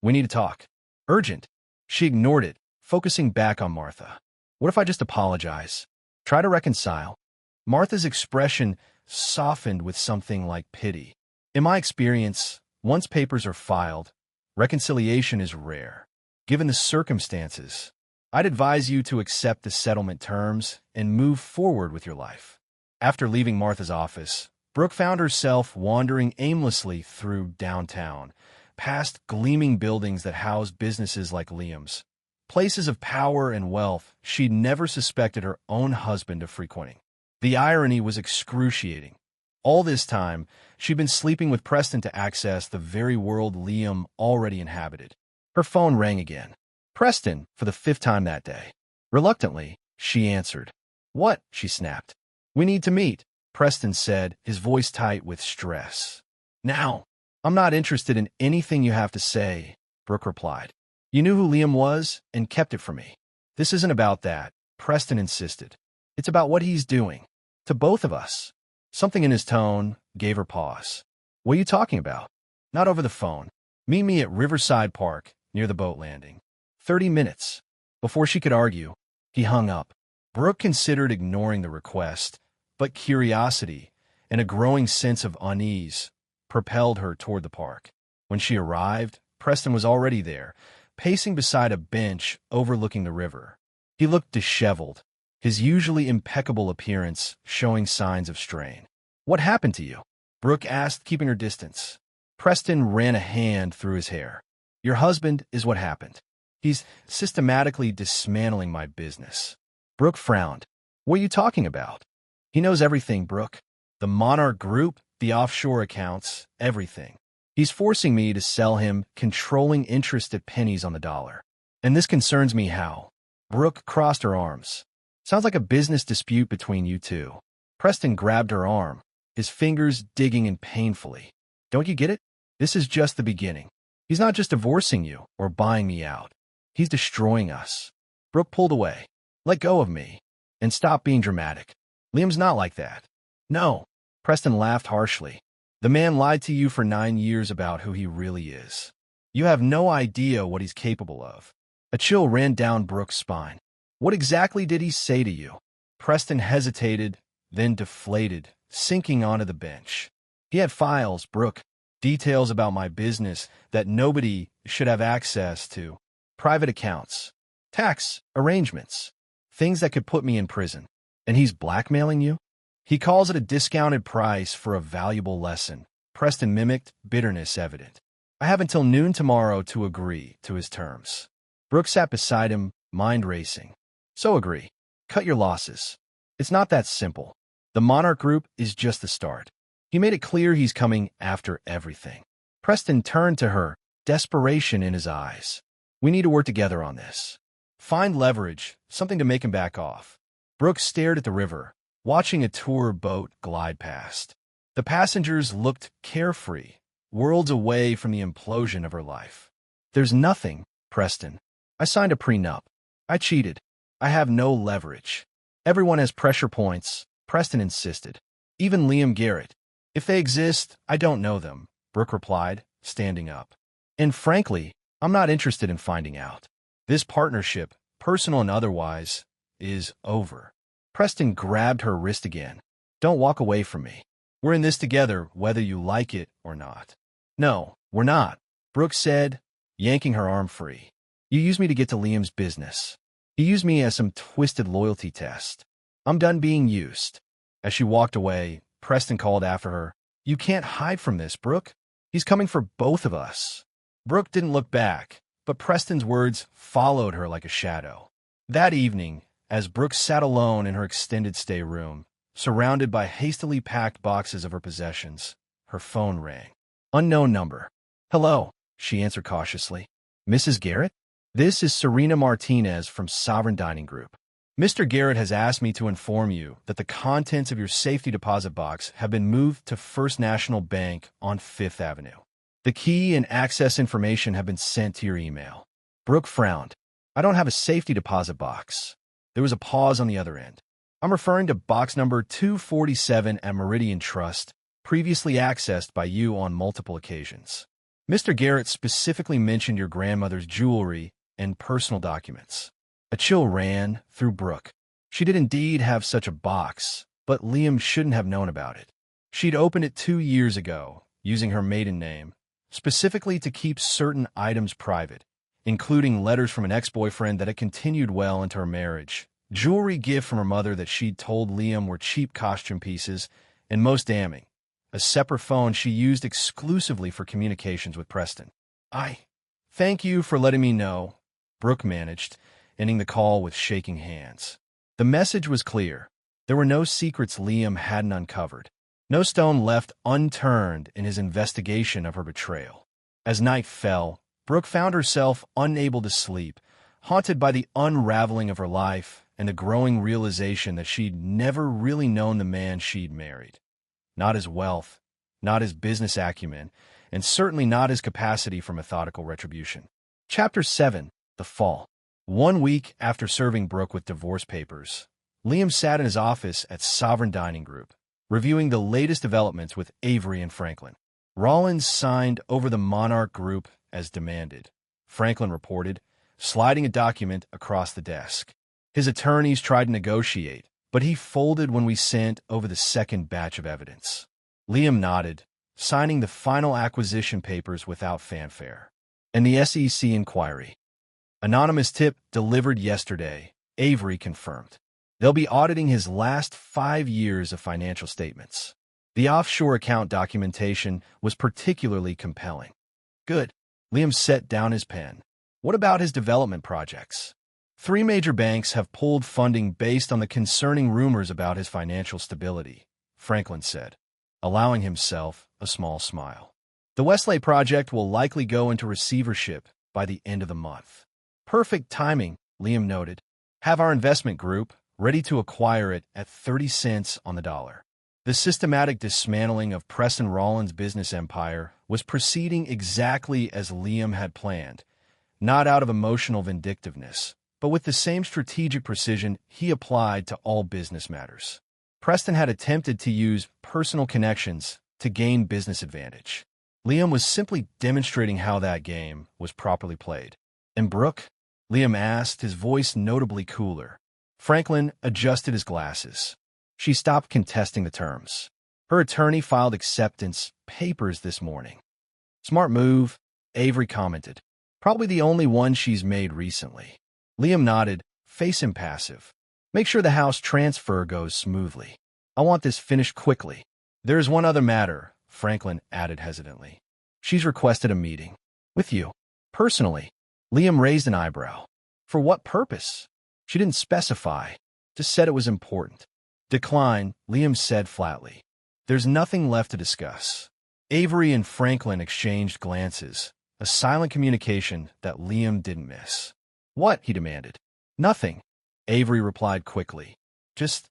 "We need to talk. Urgent." She ignored it, focusing back on Martha. "What if I just apologize? Try to reconcile?" Martha's expression softened with something like pity. "In my experience, once papers are filed, reconciliation is rare. Given the circumstances, I'd advise you to accept the settlement terms and move forward with your life." After leaving Martha's office, Brooke found herself wandering aimlessly through downtown, past gleaming buildings that housed businesses like Liam's, places of power and wealth she'd never suspected her own husband of frequenting. The irony was excruciating. All this time, she'd been sleeping with Preston to access the very world Liam already inhabited. Her phone rang again. Preston, for the 5th time that day. Reluctantly, she answered. "What?" she snapped. "We need to meet," Preston said, his voice tight with stress. "Now." "I'm not interested in anything you have to say," Brooke replied. "You knew who Liam was and kept it from me." "This isn't about that," Preston insisted. "It's about what he's doing. To both of us." Something in his tone gave her pause. "What are you talking about?" "Not over the phone. Meet me at Riverside Park, near the boat landing." 30 minutes. Before she could argue, he hung up. Brooke considered ignoring the request, but curiosity and a growing sense of unease propelled her toward the park. When she arrived, Preston was already there, pacing beside a bench overlooking the river. He looked disheveled, his usually impeccable appearance showing signs of strain. "What happened to you?" Brooke asked, keeping her distance. Preston ran a hand through his hair. "Your husband is what happened. He's systematically dismantling my business." Brooke frowned. "What are you talking about?" "He knows everything, Brooke. The Monarch Group, the offshore accounts, everything. He's forcing me to sell him controlling interest at pennies on the dollar. And this concerns me how." Brooke crossed her arms. "Sounds like a business dispute between you two." Preston grabbed her arm, his fingers digging in painfully. "Don't you get it? This is just the beginning. He's not just divorcing you or buying me out. He's destroying us." Brooke pulled away. "Let go of me and stop being dramatic." Liam's not like that. No. Preston laughed harshly. The man lied to you for 9 years about who he really is. You have no idea what he's capable of. A chill ran down Brooke's spine. What exactly did he say to you? Preston hesitated, then deflated, sinking onto the bench. He had files, Brooke, details about my business that nobody should have access to, private accounts, tax arrangements, things that could put me in prison. And he's blackmailing you? He calls it a discounted price for a valuable lesson. Preston mimicked, bitterness evident. I have until noon tomorrow to agree to his terms. Brooke sat beside him, mind racing. So agree. Cut your losses. It's not that simple. The Monarch Group is just the start. He made it clear he's coming after everything. Preston turned to her, desperation in his eyes. We need to work together on this. Find leverage, something to make him back off. Brooke stared at the river, watching a tour boat glide past. The passengers looked carefree, worlds away from the implosion of her life. There's nothing, Preston. I signed a prenup. I cheated. I have no leverage. Everyone has pressure points, Preston insisted. Even Liam Garrett. If they exist, I don't know them, Brooke replied, standing up. And frankly, I'm not interested in finding out. This partnership, personal and otherwise, is over. Preston grabbed her wrist again. Don't walk away from me. We're in this together, whether you like it or not. No, we're not, Brooke said, yanking her arm free. You used me to get to Liam's business. He used me as some twisted loyalty test. I'm done being used. As she walked away, Preston called after her. You can't hide from this, Brooke. He's coming for both of us. Brooke didn't look back, but Preston's words followed her like a shadow. That evening, as Brooke sat alone in her extended stay room, surrounded by hastily packed boxes of her possessions, her phone rang. Unknown number. Hello, she answered cautiously. Mrs. Garrett? This is Serena Martinez from Sovereign Dining Group. Mr. Garrett has asked me to inform you that the contents of your safety deposit box have been moved to First National Bank on Fifth Avenue. The key and access information have been sent to your email. Brooke frowned. I don't have a safety deposit box. There was a pause on the other end. I'm referring to box number 247 at Meridian Trust, previously accessed by you on multiple occasions. Mr. Garrett specifically mentioned your grandmother's jewelry and personal documents. A chill ran through Brooke. She did indeed have such a box, but Liam shouldn't have known about it. She'd opened it 2 years ago, using her maiden name, specifically to keep certain items private, including letters from an ex-boyfriend that had continued well into her marriage, jewelry gift from her mother that she'd told Liam were cheap costume pieces, and most damning, a separate phone she used exclusively for communications with Preston. Thank you for letting me know, Brooke managed, ending the call with shaking hands. The message was clear. There were no secrets Liam hadn't uncovered. No stone left unturned in his investigation of her betrayal. As night fell, Brooke found herself unable to sleep, haunted by the unraveling of her life and the growing realization that she'd never really known the man she'd married. Not his wealth, not his business acumen, and certainly not his capacity for methodical retribution. Chapter 7. The Fall. 1 week after serving Brooke with divorce papers, Liam sat in his office at Sovereign Dining Group, reviewing the latest developments with Avery and Franklin. Rollins signed over the Monarch Group as demanded, Franklin reported, sliding a document across the desk. His attorneys tried to negotiate, but he folded when we sent over the second batch of evidence. Liam nodded, signing the final acquisition papers without fanfare. And the SEC inquiry. Anonymous tip delivered yesterday, Avery confirmed. They'll be auditing his last 5 years of financial statements. The offshore account documentation was particularly compelling. Good. Liam set down his pen. What about his development projects? 3 major banks have pulled funding based on the concerning rumors about his financial stability, Franklin said, allowing himself a small smile. The Westlake project will likely go into receivership by the end of the month. Perfect timing, Liam noted. Have our investment group ready to acquire it at 30 cents on the dollar. The systematic dismantling of Preston Rollins' business empire was proceeding exactly as Liam had planned, not out of emotional vindictiveness, but with the same strategic precision he applied to all business matters. Preston had attempted to use personal connections to gain business advantage. Liam was simply demonstrating how that game was properly played. "And Brooke?" Liam asked, his voice notably cooler. Franklin adjusted his glasses. "She stopped contesting the terms. Her attorney filed acceptance papers this morning." "Smart move," Avery commented. "Probably the only one she's made recently." Liam nodded, face impassive. "Make sure the house transfer goes smoothly. I want this finished quickly." "There's one other matter," Franklin added hesitantly. "She's requested a meeting. With you. Personally." Liam raised an eyebrow. "For what purpose?" "She didn't specify. Just said it was important." "Decline," Liam said flatly. "There's nothing left to discuss." Avery and Franklin exchanged glances, a silent communication that Liam didn't miss. "What?" he demanded. "Nothing," Avery replied quickly. "Just,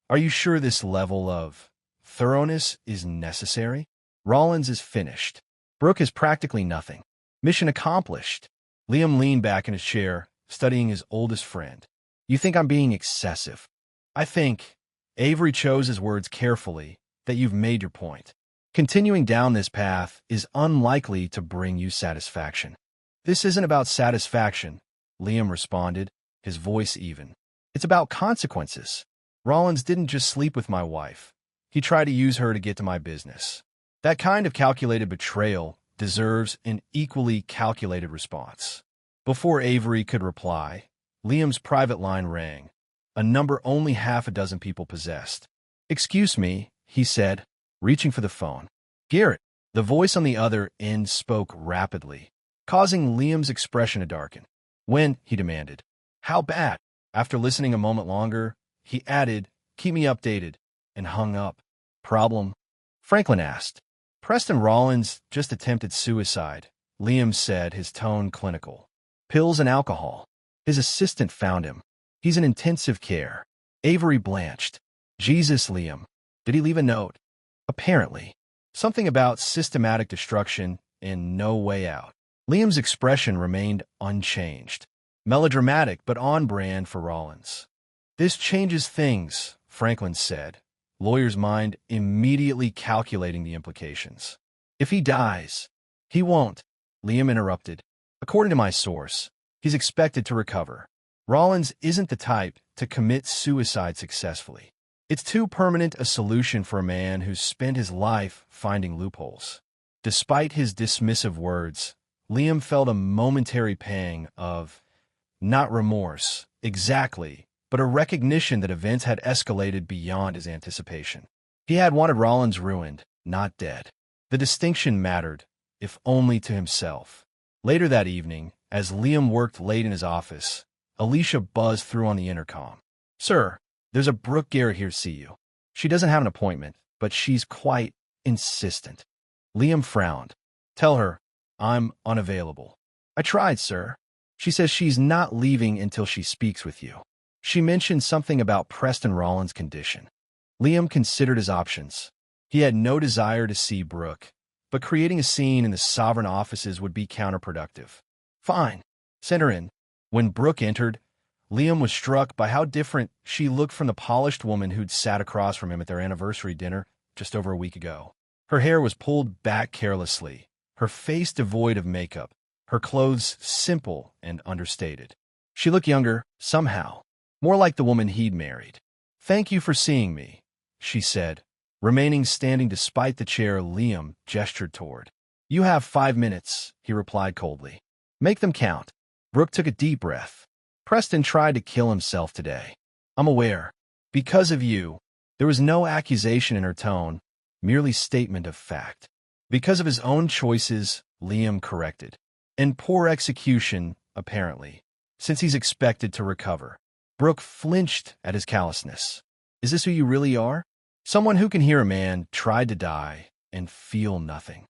are you sure this level of thoroughness is necessary? Rollins is finished. Brooke is practically nothing. Mission accomplished." Liam leaned back in his chair, studying his oldest friend. "You think I'm being excessive?" "I think," Avery chose his words carefully, "that you've made your point. Continuing down this path is unlikely to bring you satisfaction." "This isn't about satisfaction," Liam responded, his voice even. "It's about consequences. Rollins didn't just sleep with my wife. He tried to use her to get to my business. That kind of calculated betrayal deserves an equally calculated response." Before Avery could reply, Liam's private line rang, a number only half a dozen people possessed. "Excuse me," he said, reaching for the phone. "Garrett." The voice on the other end spoke rapidly, causing Liam's expression to darken. "When?" he demanded. "How bad?" After listening a moment longer, he added, "Keep me updated," and hung up. "Problem?" Franklin asked. "Preston Rollins just attempted suicide," Liam said, his tone clinical. "Pills and alcohol. His assistant found him. He's in intensive care." Avery blanched. "Jesus, Liam. Did he leave a note?" "Apparently. Something about systematic destruction and no way out." Liam's expression remained unchanged. Melodramatic, but on brand for Rollins. "This changes things," Franklin said, lawyer's mind immediately calculating the implications. "If he dies." "He won't," Liam interrupted. "According to my source, he's expected to recover. Rollins isn't the type to commit suicide successfully. It's too permanent a solution for a man who's spent his life finding loopholes." Despite his dismissive words, Liam felt a momentary pang of, not remorse, exactly, but a recognition that events had escalated beyond his anticipation. He had wanted Rollins ruined, not dead. The distinction mattered, if only to himself. Later that evening, as Liam worked late in his office, Alicia buzzed through on the intercom. "Sir, there's a Brooke Garrett here to see you. She doesn't have an appointment, but she's quite insistent." Liam frowned. "Tell her I'm unavailable." "I tried, sir. She says she's not leaving until she speaks with you. She mentioned something about Preston Rollins' condition." Liam considered his options. He had no desire to see Brooke, but creating a scene in the sovereign offices would be counterproductive. "Fine. Send her in." When Brooke entered, Liam was struck by how different she looked from the polished woman who'd sat across from him at their anniversary dinner just over a week ago. Her hair was pulled back carelessly, her face devoid of makeup, her clothes simple and understated. She looked younger, somehow, more like the woman he'd married. "Thank you for seeing me," she said, remaining standing despite the chair Liam gestured toward. "You have 5 minutes," he replied coldly. "Make them count." Brooke took a deep breath. "Preston tried to kill himself today. I'm aware. Because of you." There was no accusation in her tone, merely statement of fact. "Because of his own choices," Liam corrected. "And poor execution, apparently, since he's expected to recover." Brooke flinched at his callousness. "Is this who you really are? Someone who can hear a man tried to die and feel nothing?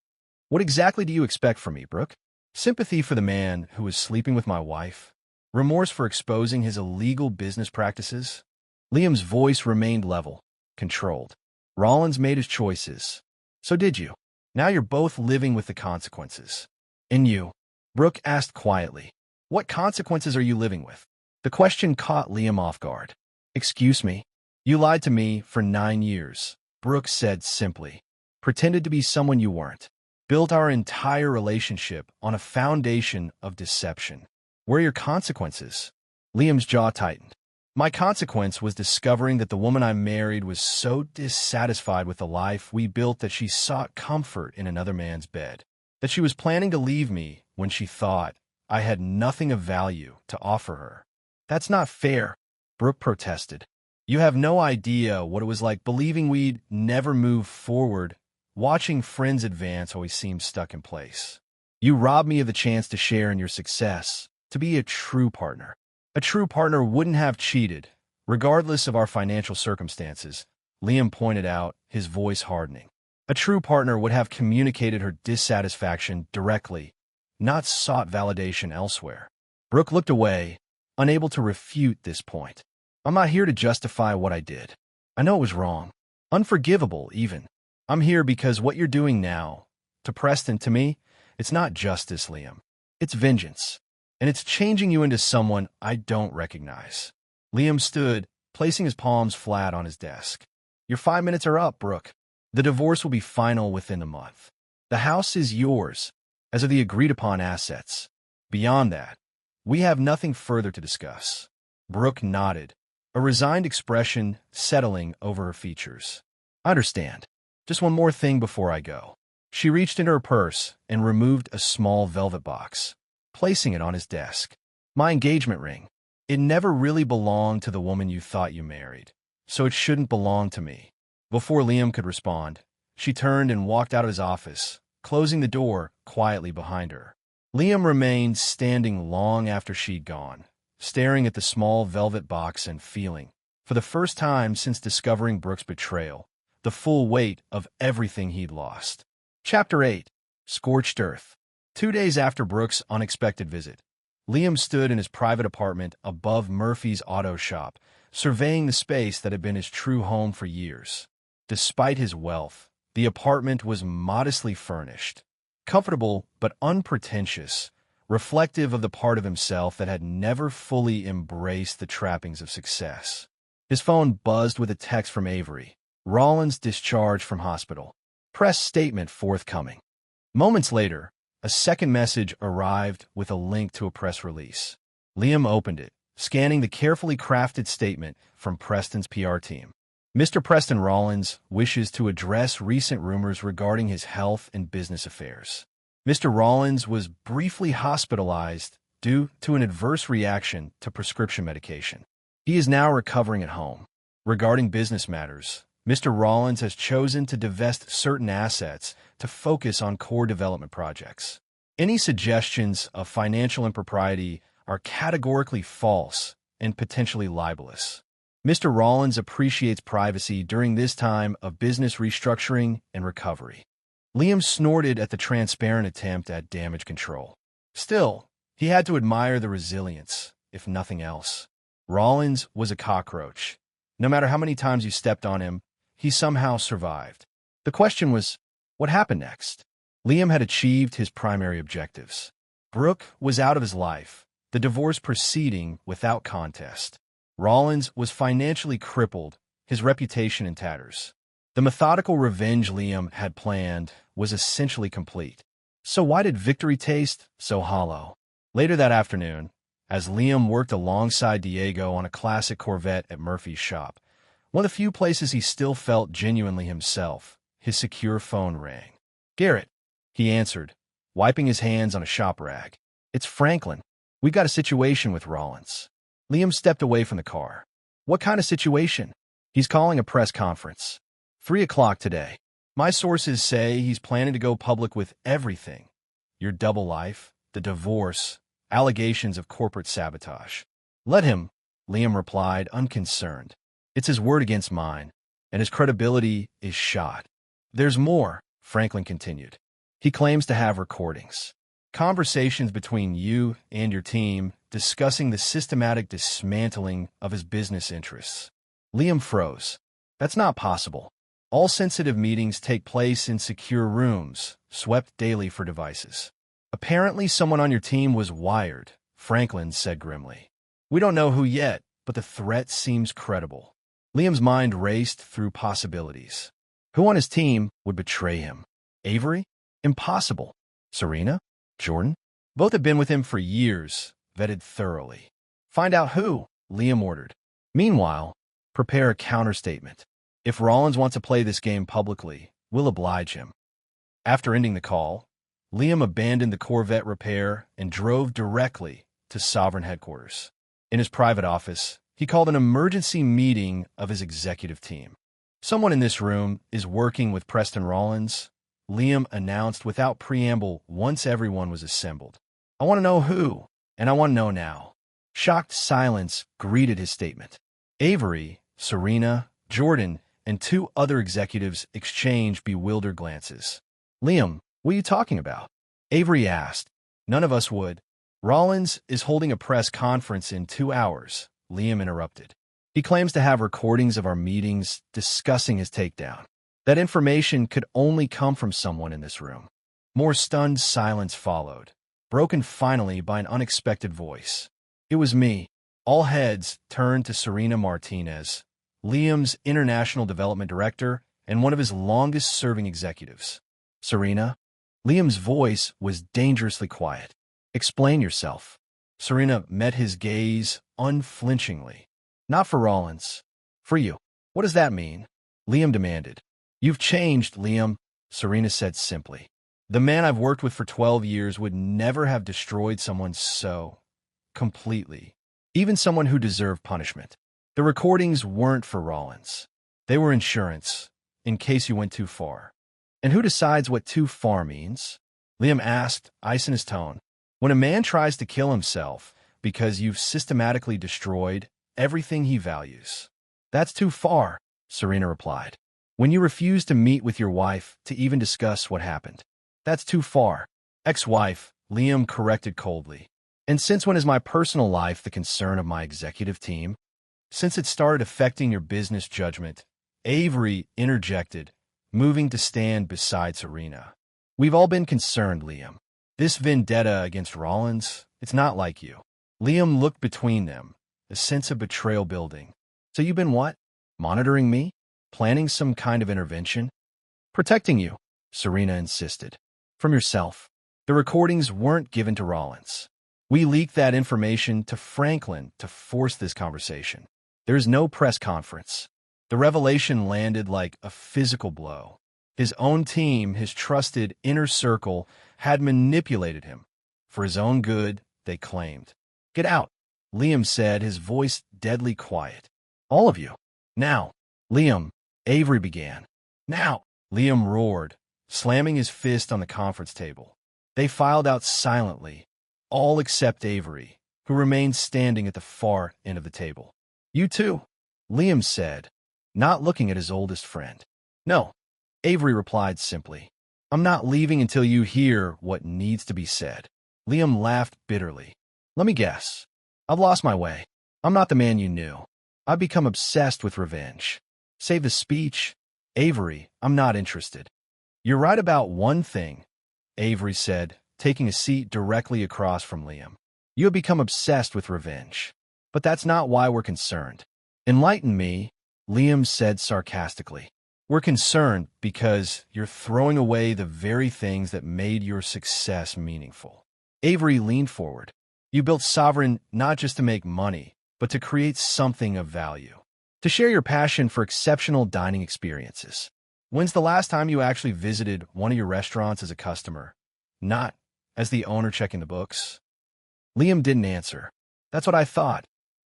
What exactly do you expect from me, Brooke? Sympathy for the man who was sleeping with my wife? Remorse for exposing his illegal business practices?" Liam's voice remained level, controlled. "Rollins made his choices. So did you. Now you're both living with the consequences." "And you?" Brooke asked quietly. "What consequences are you living with?" The question caught Liam off guard. "Excuse me. You lied to me for 9 years, Brooke said simply. Pretended to be someone you weren't. Built our entire relationship on a foundation of deception. Where are your consequences? Liam's jaw tightened. My consequence was discovering that the woman I married was so dissatisfied with the life we built that she sought comfort in another man's bed. That she was planning to leave me when she thought I had nothing of value to offer her. That's not fair, Brooke protested. You have no idea what it was like believing we'd never move forward. Watching friends advance always seemed stuck in place. You robbed me of the chance to share in your success, to be a true partner. A true partner wouldn't have cheated, regardless of our financial circumstances, Liam pointed out, his voice hardening. A true partner would have communicated her dissatisfaction directly, not sought validation elsewhere. Brooke looked away, unable to refute this point. I'm not here to justify what I did. I know it was wrong. Unforgivable, even. I'm here because what you're doing now, to Preston, to me, it's not justice, Liam. It's vengeance. And it's changing you into someone I don't recognize. Liam stood, placing his palms flat on his desk. Your 5 minutes are up, Brooke. The divorce will be final within a month. The house is yours, as are the agreed-upon assets. Beyond that, we have nothing further to discuss. Brooke nodded, a resigned expression settling over her features. I understand. Just one more thing before I go. She reached into her purse and removed a small velvet box, placing it on his desk. My engagement ring. It never really belonged to the woman you thought you married, so it shouldn't belong to me. Before Liam could respond, she turned and walked out of his office, closing the door quietly behind her. Liam remained standing long after she'd gone, staring at the small velvet box and feeling, for the first time since discovering Brooke's betrayal, the full weight of everything he'd lost. Chapter 8. Scorched Earth. 2 days after Brooke's unexpected visit, Liam stood in his private apartment above Murphy's auto shop, surveying the space that had been his true home for years. Despite his wealth, the apartment was modestly furnished, comfortable but unpretentious, reflective of the part of himself that had never fully embraced the trappings of success. His phone buzzed with a text from Avery. Rollins discharged from hospital. Press statement forthcoming. Moments later, a second message arrived with a link to a press release. Liam opened it, scanning the carefully crafted statement from Preston's PR team. Mr. Preston Rollins wishes to address recent rumors regarding his health and business affairs. Mr. Rollins was briefly hospitalized due to an adverse reaction to prescription medication. He is now recovering at home. Regarding business matters, Mr. Rollins has chosen to divest certain assets to focus on core development projects. Any suggestions of financial impropriety are categorically false and potentially libelous. Mr. Rollins appreciates privacy during this time of business restructuring and recovery. Liam snorted at the transparent attempt at damage control. Still, he had to admire the resilience, if nothing else. Rollins was a cockroach. No matter how many times you stepped on him, he somehow survived. The question was, what happened next? Liam had achieved his primary objectives. Brooke was out of his life, the divorce proceeding without contest. Rollins was financially crippled, his reputation in tatters. The methodical revenge Liam had planned was essentially complete. So why did victory taste so hollow? Later that afternoon, as Liam worked alongside Diego on a classic Corvette at Murphy's shop, one of the few places he still felt genuinely himself, his secure phone rang. Garrett, he answered, wiping his hands on a shop rag. It's Franklin. We've got a situation with Rollins. Liam stepped away from the car. What kind of situation? He's calling a press conference. 3 o'clock today. My sources say he's planning to go public with everything. Your double life, the divorce, allegations of corporate sabotage. Let him, Liam replied, unconcerned. It's his word against mine, and his credibility is shot. There's more, Franklin continued. He claims to have recordings. Conversations between you and your team discussing the systematic dismantling of his business interests. Liam froze. That's not possible. All sensitive meetings take place in secure rooms, swept daily for devices. Apparently someone on your team was wired, Franklin said grimly. We don't know who yet, but the threat seems credible. Liam's mind raced through possibilities. Who on his team would betray him? Avery? Impossible. Serena? Jordan? Both had been with him for years, vetted thoroughly. Find out who, Liam ordered. Meanwhile, prepare a counterstatement. If Rollins wants to play this game publicly, we'll oblige him. After ending the call, Liam abandoned the Corvette repair and drove directly to Sovereign headquarters. In his private office, he called an emergency meeting of his executive team. Someone in this room is working with Preston Rollins, Liam announced without preamble once everyone was assembled. I want to know who, and I want to know now. Shocked silence greeted his statement. Avery, Serena, Jordan, and two other executives exchanged bewildered glances. Liam, what are you talking about? Avery asked. None of us would. Rollins is holding a press conference in 2 hours, Liam interrupted. He claims to have recordings of our meetings discussing his takedown. That information could only come from someone in this room. More stunned silence followed, broken finally by an unexpected voice. It was me. All heads turned to Serena Martinez, Liam's International Development Director and one of his longest-serving executives. Serena? Liam's voice was dangerously quiet. Explain yourself. Serena met his gaze unflinchingly. Not for Rollins. For you. What does that mean? Liam demanded. You've changed, Liam, Serena said simply. The man I've worked with for 12 years would never have destroyed someone so completely. Even someone who deserved punishment. The recordings weren't for Rollins. They were insurance, in case you went too far. And who decides what too far means? Liam asked, ice in his tone. When a man tries to kill himself because you've systematically destroyed everything he values. That's too far, Serena replied. When you refuse to meet with your wife to even discuss what happened. That's too far. Ex-wife, Liam corrected coldly. And since when is my personal life the concern of my executive team? Since it started affecting your business judgment, Avery interjected, moving to stand beside Serena. We've all been concerned, Liam. This vendetta against Rollins, it's not like you. Liam looked between them, a sense of betrayal building. So you've been what? Monitoring me? Planning some kind of intervention? Protecting you, Serena insisted. From yourself. The recordings weren't given to Rollins. We leaked that information to Franklin to force this conversation. There's no press conference. The revelation landed like a physical blow. His own team, his trusted inner circle, had manipulated him. For his own good, they claimed. Get out, Liam said, his voice deadly quiet. All of you. Now. Liam, Avery began. Now, Liam roared, slamming his fist on the conference table. They filed out silently, all except Avery, who remained standing at the far end of the table. You too, Liam said, not looking at his oldest friend. No, Avery replied simply. I'm not leaving until you hear what needs to be said. Liam laughed bitterly. Let me guess. I've lost my way. I'm not the man you knew. I've become obsessed with revenge. Save the speech. Avery, I'm not interested. You're right about one thing, Avery said, taking a seat directly across from Liam. You have become obsessed with revenge. But that's not why we're concerned. Enlighten me, Liam said sarcastically. We're concerned because you're throwing away the very things that made your success meaningful. Avery leaned forward. You built Sovereign not just to make money, but to create something of value. To share your passion for exceptional dining experiences. When's the last time you actually visited one of your restaurants as a customer, not as the owner checking the books? Liam didn't answer. That's what I thought,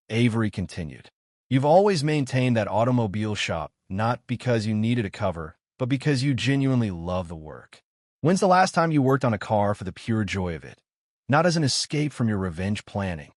Avery continued. You've always maintained that automobile shop, not because you needed a cover, but because you genuinely love the work. When's the last time you worked on a car for the pure joy of it, not as an escape from your revenge planning?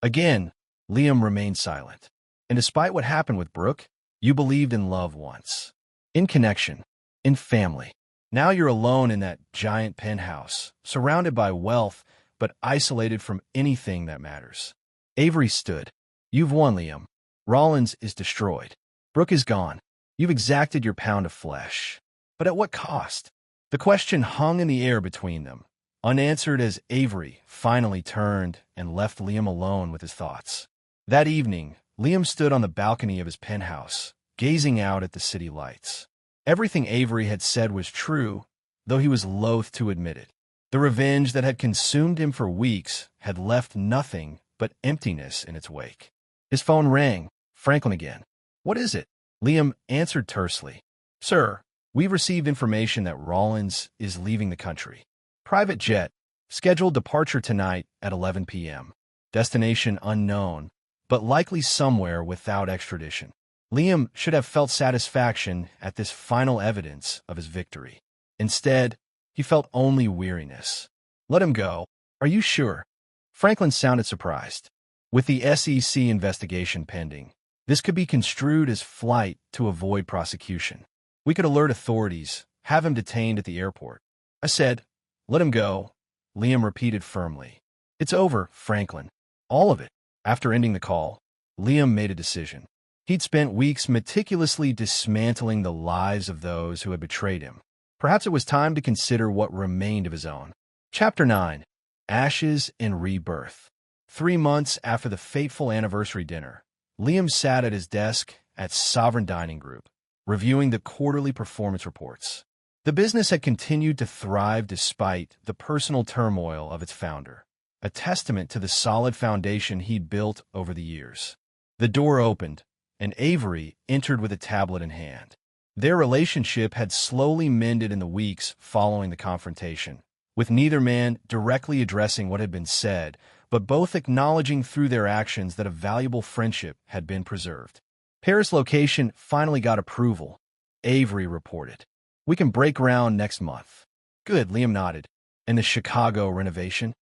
Again, Liam remained silent. And despite what happened with Brooke, you believed in love once. In connection. In family. Now you're alone in that giant penthouse, surrounded by wealth, but isolated from anything that matters. Avery stood. You've won, Liam. Rollins is destroyed. Brooke is gone. You've exacted your pound of flesh. But at what cost? The question hung in the air between them, unanswered as Avery finally turned and left Liam alone with his thoughts. That evening, Liam stood on the balcony of his penthouse, gazing out at the city lights. Everything Avery had said was true, though he was loath to admit it. The revenge that had consumed him for weeks had left nothing but emptiness in its wake. His phone rang. Franklin again. "What is it?" Liam answered tersely. "Sir, we've received information that Rollins is leaving the country. Private jet. Scheduled departure tonight at 11 p.m. Destination unknown, but likely somewhere without extradition." Liam should have felt satisfaction at this final evidence of his victory. Instead, he felt only weariness. "Let him go. Are you sure?" Franklin sounded surprised. "With the SEC investigation pending, this could be construed as flight to avoid prosecution. We could alert authorities, have him detained at the airport." I said, "Let him go," Liam repeated firmly. "It's over, Franklin. All of it." After ending the call, Liam made a decision. He'd spent weeks meticulously dismantling the lives of those who had betrayed him. Perhaps it was time to consider what remained of his own. Chapter 9. Ashes and Rebirth. 3 months after the fateful anniversary dinner, Liam sat at his desk at Sovereign Dining Group, reviewing the quarterly performance reports. The business had continued to thrive despite the personal turmoil of its founder, a testament to the solid foundation he'd built over the years. The door opened, and Avery entered with a tablet in hand. Their relationship had slowly mended in the weeks following the confrontation, with neither man directly addressing what had been said, but both acknowledging through their actions that a valuable friendship had been preserved. "Paris location finally got approval," Avery reported. "We can break ground next month." "Good," Liam nodded. "And the Chicago renovation?"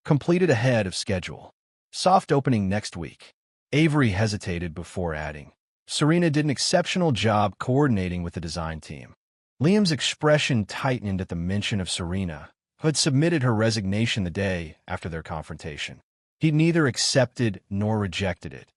"Completed ahead of schedule. Soft opening next week." Avery hesitated before adding, "Serena did an exceptional job coordinating with the design team." Liam's expression tightened at the mention of Serena, who had submitted her resignation the day after their confrontation. He'd neither accepted nor rejected it,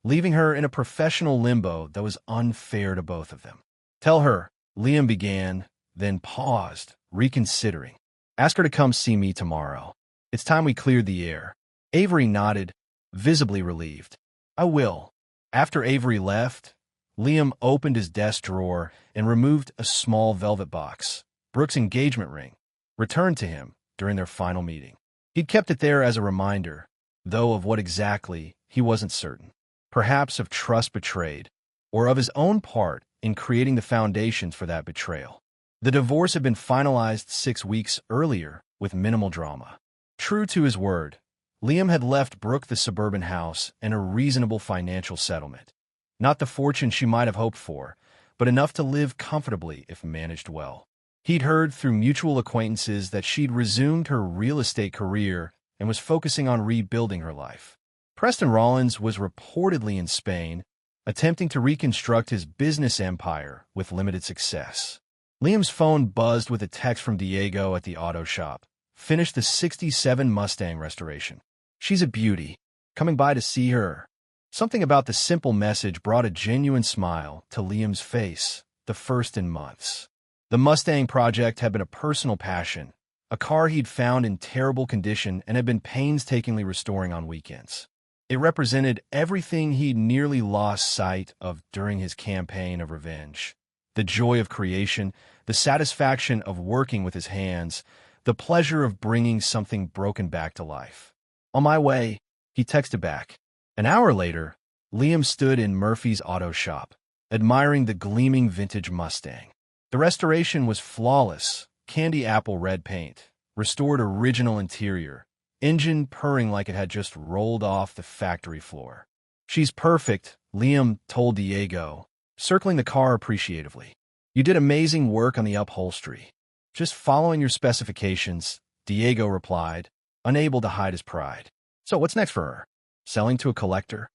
leaving her in a professional limbo that was unfair to both of them. "Tell her," Liam began, then paused, reconsidering. "Ask her to come see me tomorrow. It's time we cleared the air." Avery nodded, visibly relieved. "I will." After Avery left, Liam opened his desk drawer and removed a small velvet box, Brooke's engagement ring, returned to him during their final meeting. He'd kept it there as a reminder, though of what exactly he wasn't certain. Perhaps of trust betrayed, or of his own part in creating the foundations for that betrayal. The divorce had been finalized 6 weeks earlier with minimal drama. True to his word, Liam had left Brooke the suburban house and a reasonable financial settlement. Not the fortune she might have hoped for, but enough to live comfortably if managed well. He'd heard through mutual acquaintances that she'd resumed her real estate career and was focusing on rebuilding her life. Preston Rollins was reportedly in Spain, attempting to reconstruct his business empire with limited success. Liam's phone buzzed with a text from Diego at the auto shop. "Finished the '67 Mustang restoration. She's a beauty. Coming by to see her." Something about the simple message brought a genuine smile to Liam's face, the first in months. The Mustang project had been a personal passion, a car he'd found in terrible condition and had been painstakingly restoring on weekends. It represented everything he'd nearly lost sight of during his campaign of revenge. The joy of creation, the satisfaction of working with his hands, the pleasure of bringing something broken back to life. "On my way," he texted back. An hour later, Liam stood in Murphy's auto shop, admiring the gleaming vintage Mustang. The restoration was flawless, candy apple red paint, restored original interior, engine purring like it had just rolled off the factory floor. "She's perfect," Liam told Diego, circling the car appreciatively. "You did amazing work on the upholstery." "Just following your specifications," Diego replied, unable to hide his pride. "So what's next for her? Selling to a collector?"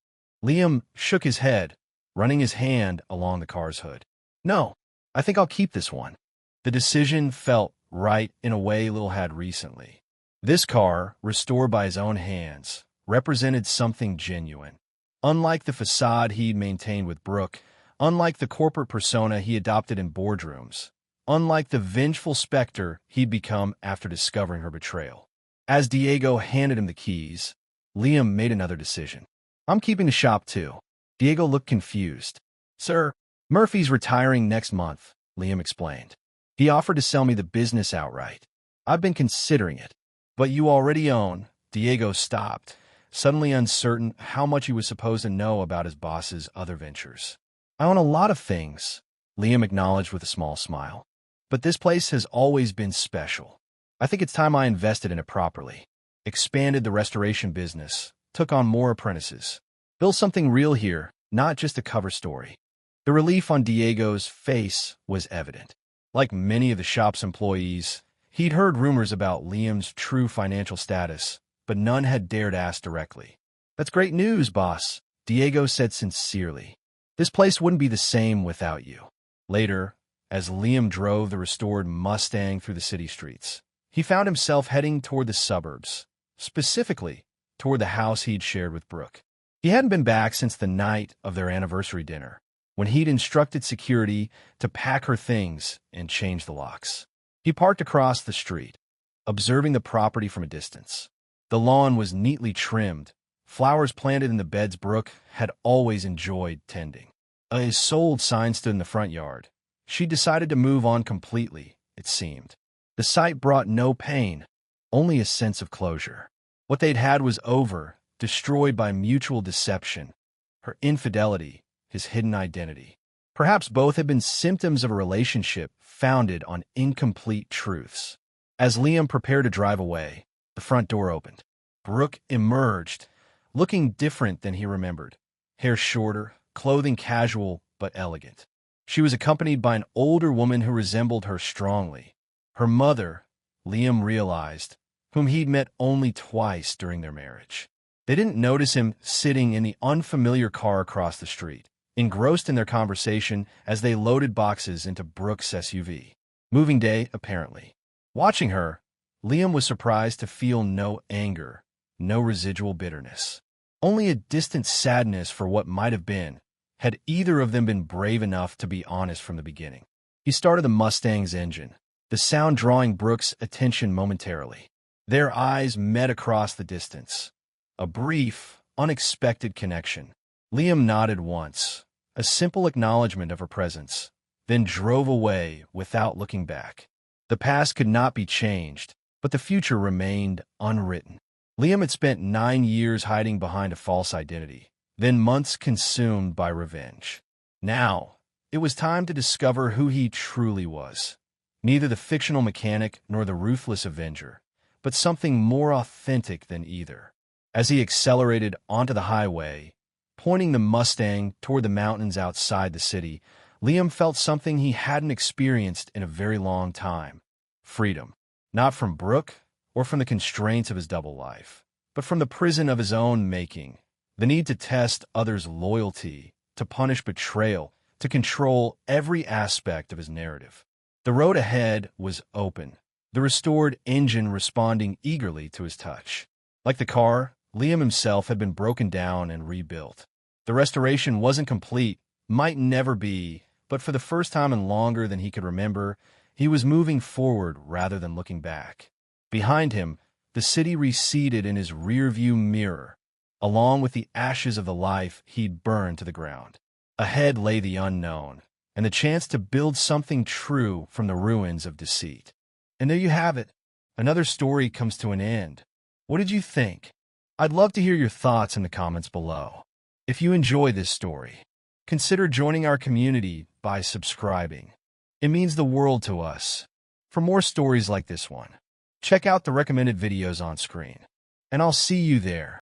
Liam shook his head, running his hand along the car's hood. "No, I think I'll keep this one." The decision felt right in a way Lil had recently. This car, restored by his own hands, represented something genuine. Unlike the facade he'd maintained with Brooke, unlike the corporate persona he adopted in boardrooms, unlike the vengeful specter he'd become after discovering her betrayal. As Diego handed him the keys, Liam made another decision. "I'm keeping the shop too." Diego looked confused. Sir, Murphy's retiring next month, Liam explained. He offered to sell me the business outright. I've been considering it. But you already own. Diego stopped, suddenly uncertain how much he was supposed to know about his boss's other ventures. I own a lot of things, Liam acknowledged with a small smile. But this place has always been special. I think it's time I invested in it properly. Expanded the restoration business, took on more apprentices. Built something real here, not just a cover story. The relief on Diego's face was evident. Like many of the shop's employees, he'd heard rumors about Liam's true financial status, but none had dared ask directly. That's great news, boss, Diego said sincerely. This place wouldn't be the same without you. Later, as Liam drove the restored Mustang through the city streets, he found himself heading toward the suburbs, specifically toward the house he'd shared with Brooke. He hadn't been back since the night of their anniversary dinner, when he'd instructed security to pack her things and change the locks. He parked across the street, observing the property from a distance. The lawn was neatly trimmed, flowers planted in the beds Brooke had always enjoyed tending. A sold sign stood in the front yard. She decided to move on completely, it seemed. The sight brought no pain, only a sense of closure. What they'd had was over, destroyed by mutual deception, her infidelity, his hidden identity. Perhaps both had been symptoms of a relationship founded on incomplete truths. As Liam prepared to drive away, the front door opened. Brooke emerged, looking different than he remembered. Hair shorter, clothing casual but elegant. She was accompanied by an older woman who resembled her strongly. Her mother, Liam realized, whom he'd met only twice during their marriage. They didn't notice him sitting in the unfamiliar car across the street, engrossed in their conversation as they loaded boxes into Brooke's SUV. Moving day, apparently. Watching her, Liam was surprised to feel no anger, no residual bitterness. Only a distant sadness for what might have been, had either of them been brave enough to be honest from the beginning. He started the Mustang's engine, the sound drawing Brooke's attention momentarily. Their eyes met across the distance. A brief, unexpected connection. Liam nodded once, a simple acknowledgement of her presence, then drove away without looking back. The past could not be changed, but the future remained unwritten. Liam had spent 9 years hiding behind a false identity, then months consumed by revenge. Now, it was time to discover who he truly was. Neither the fictional mechanic nor the ruthless avenger, but something more authentic than either. As he accelerated onto the highway, pointing the Mustang toward the mountains outside the city, Liam felt something he hadn't experienced in a very long time. Freedom. Not from Brooke or from the constraints of his double life, but from the prison of his own making. The need to test others' loyalty, to punish betrayal, to control every aspect of his narrative. The road ahead was open, the restored engine responding eagerly to his touch. Like the car, Liam himself had been broken down and rebuilt. The restoration wasn't complete, might never be, but for the first time in longer than he could remember, he was moving forward rather than looking back. Behind him, the city receded in his rearview mirror, along with the ashes of the life he'd burned to the ground. Ahead lay the unknown, and the chance to build something true from the ruins of deceit. And there you have it. Another story comes to an end. What did you think? I'd love to hear your thoughts in the comments below. If you enjoy this story, consider joining our community by subscribing. It means the world to us. For more stories like this one, check out the recommended videos on screen. And I'll see you there.